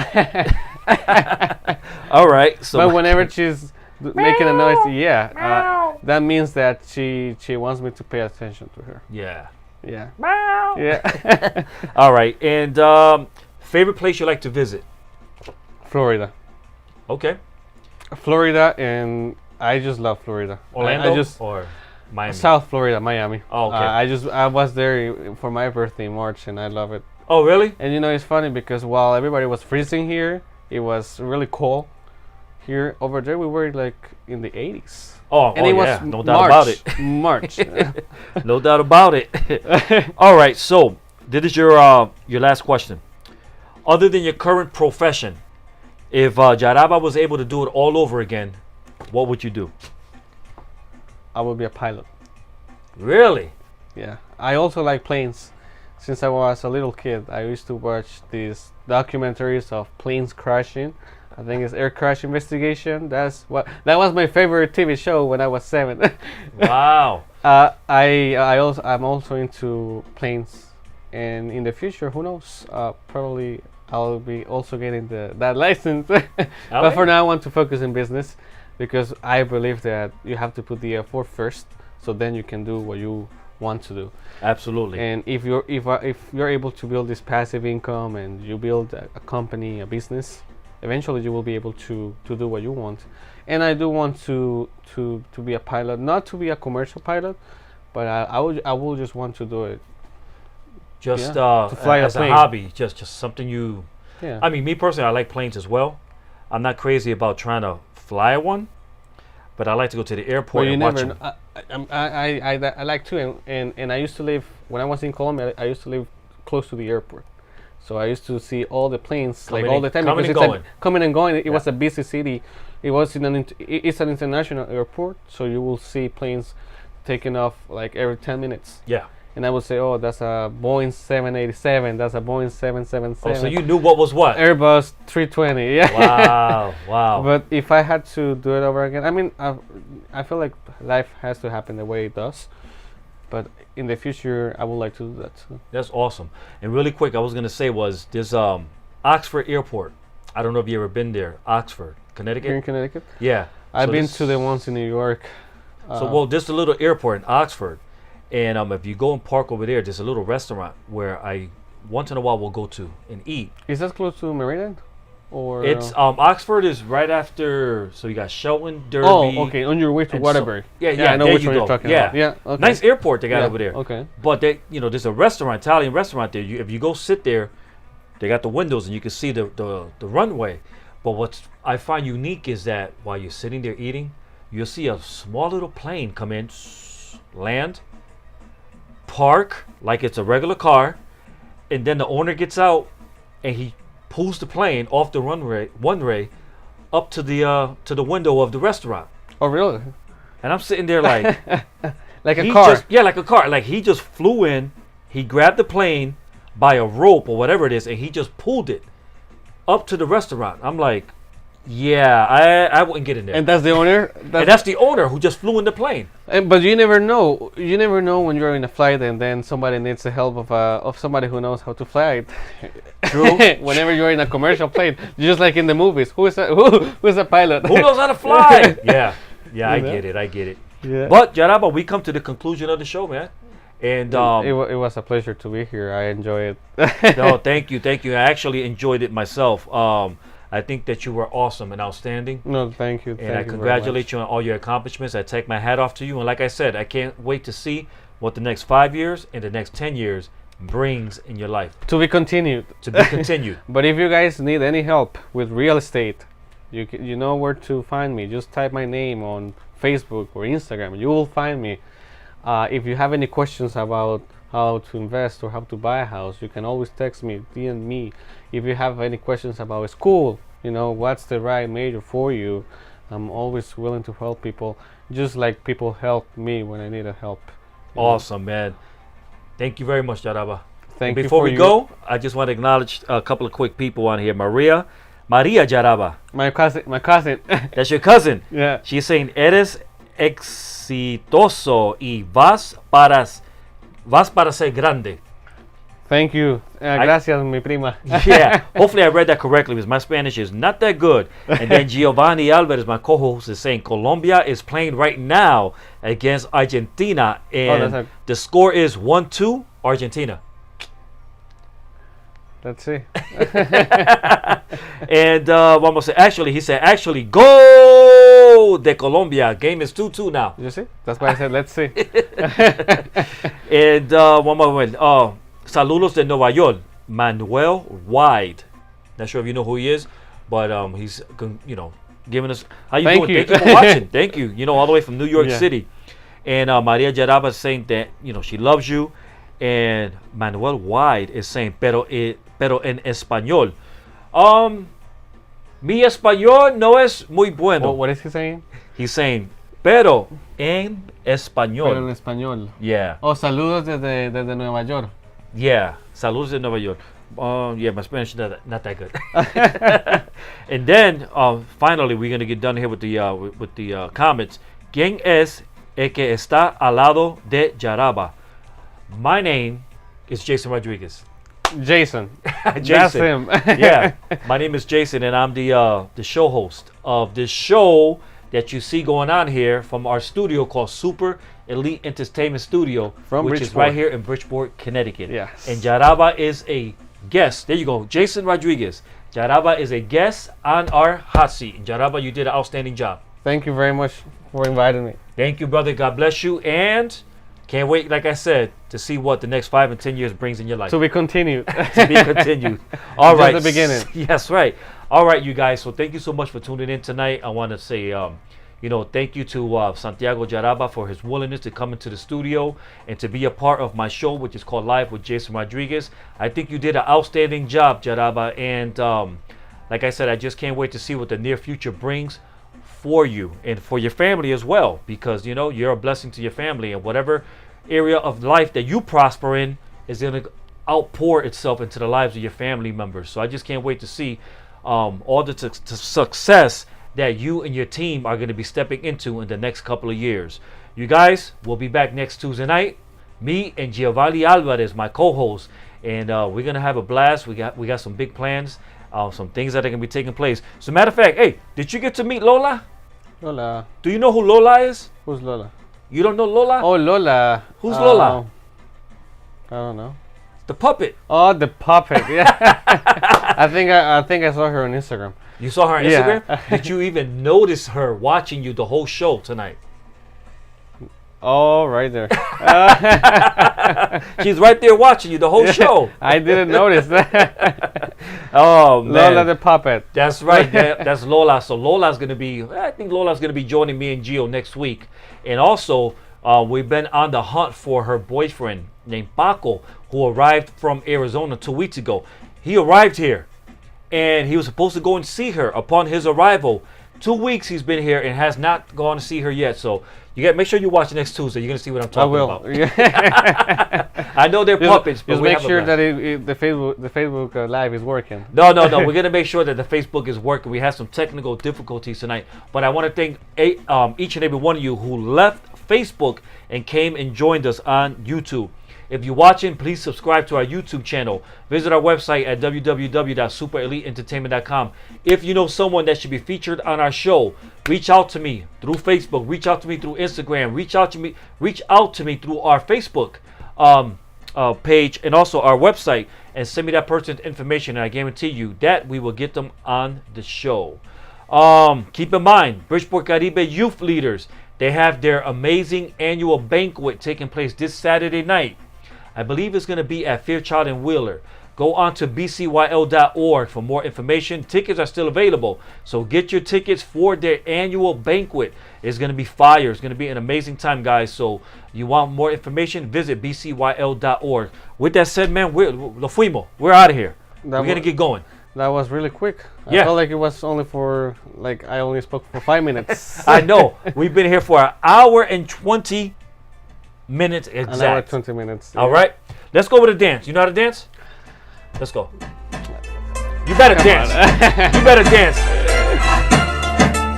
S5: All right. So.
S6: But whenever she's making a noise, that means that she wants me to pay attention to her.
S5: Yeah.
S6: Yeah. Yeah.
S5: All right. And favorite place you like to visit?
S6: Florida.
S5: Okay.
S6: Florida, and I just love Florida.
S5: Orlando or Miami?
S6: South Florida, Miami.
S5: Oh, okay.
S6: I was there for my birthday in March, and I love it.
S5: Oh, really?
S6: And you know, it's funny because while everybody was freezing here, it was really cold. Here, over there, we were like in the 80s.
S5: Oh,
S6: and it was
S5: yeah, no doubt about it.
S6: March.
S5: No doubt about it. All right, so this is your last question. Other than your current profession, if Jaraba was able to do it all over again, what would you do?
S6: I would be a pilot.
S5: Really?
S6: Yeah. I also like planes. Since I was a little kid, I used to watch these documentaries of planes crashing. I think it's Air Crash Investigation. That was my favorite TV show when I was 7.
S5: Wow.
S6: I'm also into planes, and in the future, who knows? Probably I'll be also getting that license. But for now, I want to focus in business because I believe that you have to put the effort first, so then you can do what you want to do.
S5: Absolutely.
S6: And if you're able to build this passive income and you build a company, a business, eventually you will be able to do what you want. And I do want to be a pilot, not to be a commercial pilot, but I will just want to do it.
S5: Just
S6: to fly
S5: as
S6: a plane.
S5: hobby, just something you.
S6: Yeah.
S5: I mean, me personally, I like planes as well. I'm not crazy about trying to fly one, but I like to go to the airport and watch them.
S6: I like to, and I used to live when I was in Colombia. I used to live close to the airport, so I used to see all the planes all the time
S5: coming
S6: because
S5: and going.
S6: Coming and going. It was a busy city. It was it's an international airport, so you will see planes taking off like every 10 minutes.
S5: Yeah.
S6: And I would say, oh, that's a Boeing 787. That's a Boeing 777.
S5: Oh, so you knew what was what?
S6: Airbus 320. Yeah.
S5: Wow.
S6: But if I had to do it over again, I mean, I feel like life has to happen the way it does. But in the future, I would like to do that too.
S5: That's awesome. And really quick, I was gonna say was this Oxford Airport. I don't know if you ever been there. Oxford, Connecticut.
S6: Here in Connecticut.
S5: Yeah.
S6: I've been to the ones in New York.
S5: Just a little airport in Oxford. And if you go and park over there, there's a little restaurant where I once in a while we'll go to and eat.
S6: Is that close to Maryland? Or
S5: It's Oxford is right after, so you got Shelton, Derby.
S6: oh, okay, on your way to
S5: and
S6: Waterbury.
S5: yeah,
S6: I know
S5: there
S6: which
S5: you
S6: one
S5: go.
S6: you're talking
S5: Yeah.
S6: about. Yeah, okay.
S5: Nice airport they got
S6: Yeah,
S5: over there.
S6: okay.
S5: But they, there's a restaurant, Italian restaurant there. If you go sit there, they got the windows and you can see the runway. But what I find unique is that while you're sitting there eating, you'll see a small little plane come in, land, park like it's a regular car, and then the owner gets out and he pulls the plane off the runway up to the window of the restaurant.
S6: Oh, really?
S5: And I'm sitting there like
S6: Like a
S5: he
S6: car.
S5: like a car. Like he just flew in, he grabbed the plane by a rope or whatever it is, and he just pulled it up to the restaurant. I'm like, yeah, I wouldn't get in there.
S6: And that's the owner?
S5: And that's the owner who just flew in the plane.
S6: But you never know. You never know when you're in a flight and then somebody needs the help of somebody who knows how to fly it.
S5: True.
S6: Whenever you're in a commercial plane, just like in the movies, who's the pilot?
S5: Who knows how to fly? Yeah, I
S6: You know?
S5: get it.
S6: Yeah.
S5: But Jaraba, we come to the conclusion of the show, man. And
S6: it was a pleasure to be here. I enjoy it.
S5: no, thank you. I actually enjoyed it myself. I think that you were awesome and outstanding.
S6: No, thank you.
S5: And I congratulate you on all your accomplishments. I take my hat off to you. And like I said, I can't wait to see what the next 5 years and the next 10 years brings in your life.
S6: To be continued.
S5: To be continued.
S6: But if you guys need any help with real estate, you know where to find me. Just type my name on Facebook or Instagram. You will find me. If you have any questions about how to invest or how to buy a house, you can always text me, DM me. If you have any questions about school, what's the right major for you, I'm always willing to help people, just like people help me when I needed help.
S5: Awesome, man. Thank you very much, Jaraba.
S6: Thank you.
S5: Before we go, I just want to acknowledge a couple of quick people on here. Maria Jaraba.
S6: My cousin.
S5: That's your cousin.
S6: Yeah.
S5: She's saying, eres exitoso y vas para ser grande.
S6: Thank you. Gracias, mi prima.
S5: Yeah, hopefully I read that correctly because my Spanish is not that good. And then Giovanni Alvarez, my co-host, is saying Colombia is playing right now against Argentina, and the score is 1-2 Argentina.
S6: Let's see.
S5: And one more say, he said, go de Colombia. Game is 2-2 now.
S6: You see? That's why I said, let's see.
S5: And one more one. Saludos de Nueva York, Manuel Wide. Not sure if you know who he is, but he's giving us. How you doing?
S6: You.
S5: Thank you for watching. Thank you. All the way from New York
S6: Yeah.
S5: City. And Maria Jaraba is saying that she loves you, and Manuel Wide is saying pero en español. Mi español no es muy bueno.
S6: What is he saying?
S5: He's saying pero en español.
S6: Pero en español.
S5: Yeah.
S6: Oh, saludos desde Nueva York.
S5: Yeah, saludos de Nueva York. Yeah, my Spanish is not that good. And then finally, we're gonna get done here with the comments. ¿Quién es el que está al lado de Jaraba? My name is Jason Rodriguez.
S6: Jason.
S5: Jason.
S6: That's him.
S5: Yeah, my name is Jason, and I'm the show host of this show that you see going on here from our studio called Super Elite Entertainment Studio, which is right here in Bridgeport, Connecticut.
S6: Yes.
S5: And Jaraba is a guest. There you go, Jason Rodriguez. Jaraba is a guest on our hot seat. And Jaraba, you did an outstanding job.
S6: Thank you very much for inviting me.
S5: Thank you, brother. God bless you. And can't wait, like I said, to see what the next 5 and 10 years brings in your life.
S6: To be continued.
S5: To be continued. All right.
S6: Just the beginning.
S5: Yes, right. All right, you guys. So thank you so much for tuning in tonight. I want to say, thank you to Santiago Jaraba for his willingness to come into the studio and to be a part of my show, which is called Live with Jason Rodriguez. I think you did an outstanding job, Jaraba. And like I said, I just can't wait to see what the near future brings for you and for your family as well, because you're a blessing to your family, and whatever area of life that you prosper in is going to outpour itself into the lives of your family members. So I just can't wait to see all the success that you and your team are going to be stepping into in the next couple of years. You guys, we'll be back next Tuesday night, me and Giovanni Alvarez, my co-host, and we're going to have a blast. We got some big plans, some things that are going to be taking place. As a matter of fact, hey, did you get to meet Lola?
S6: Lola.
S5: Do you know who Lola is?
S6: Who's Lola?
S5: You don't know Lola?
S6: Oh, Lola.
S5: Who's Lola?
S6: I don't know.
S5: The puppet.
S6: Oh, the puppet. Yeah. I think I saw her on Instagram.
S5: You saw her on
S6: Yeah.
S5: Instagram? Did you even notice her watching you the whole show tonight?
S6: Oh, right there.
S5: She's right there watching you the whole show.
S6: I didn't notice that.
S5: Oh, man.
S6: Lola the puppet.
S5: That's right. That's Lola. So Lola's going to be, I think Lola's going to be joining me and Gio next week. And also, we've been on the hunt for her boyfriend named Paco, who arrived from Arizona 2 weeks ago. He arrived here, and he was supposed to go and see her. Upon his arrival, 2 weeks he's been here and has not gone to see her yet. So you got make sure you watch next Tuesday. You're going to see what I'm talking about. I know they're puppets, but
S6: just
S5: we
S6: make
S5: have a
S6: sure
S5: blast.
S6: that the Facebook Live is working.
S5: No. We're going to make sure that the Facebook is working. We had some technical difficulties tonight. But I want to thank each and every one of you who left Facebook and came and joined us on YouTube. If you're watching, please subscribe to our YouTube channel. Visit our website at www.supereliteentertainment.com. If you know someone that should be featured on our show, reach out to me through Facebook, reach out to me through Instagram, reach out to me through our Facebook page and also our website, and send me that person's information, and I guarantee you that we will get them on the show. Keep in mind, Bridgeport Caribe youth leaders, they have their amazing annual banquet taking place this Saturday night. I believe it's going to be at Fairchild and Wheeler. Go on to bcyl.org for more information. Tickets are still available, so get your tickets for their annual banquet. It's going to be fire. It's going to be an amazing time, guys. So you want more information, visit bcyl.org. With that said, man, lo fuimos. We're out of here. We're going to get going.
S6: That was really quick.
S5: Yeah.
S6: I felt like it was only for, I only spoke for 5 minutes.
S5: I know. We've been here for an hour and 20 minutes exact.
S6: An hour, 20 minutes.
S5: All right. Let's go with a dance. You know how to dance? Let's go. You better dance. You better dance.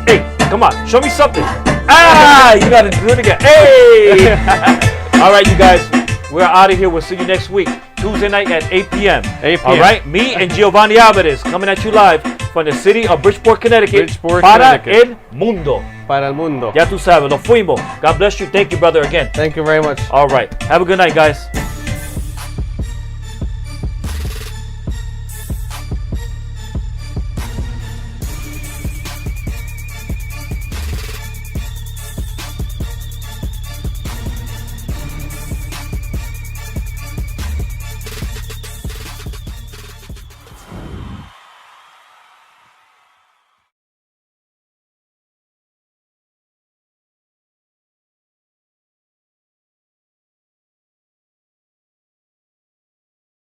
S5: Hey, come on. Show me something. You got to do it again. Hey. All right, you guys. We're out of here. We'll see you next week. Tuesday night at 8 p.m.
S6: 8 p.m.
S5: All right. Me and Giovanni Alvarez coming at you live from the city of Bridgeport, Connecticut. Para el mundo.
S6: Para el mundo.
S5: Ya tú sabes. Lo fuimos. God bless you. Thank you, brother, again.
S6: Thank you very much.
S5: All right. Have a good night, guys.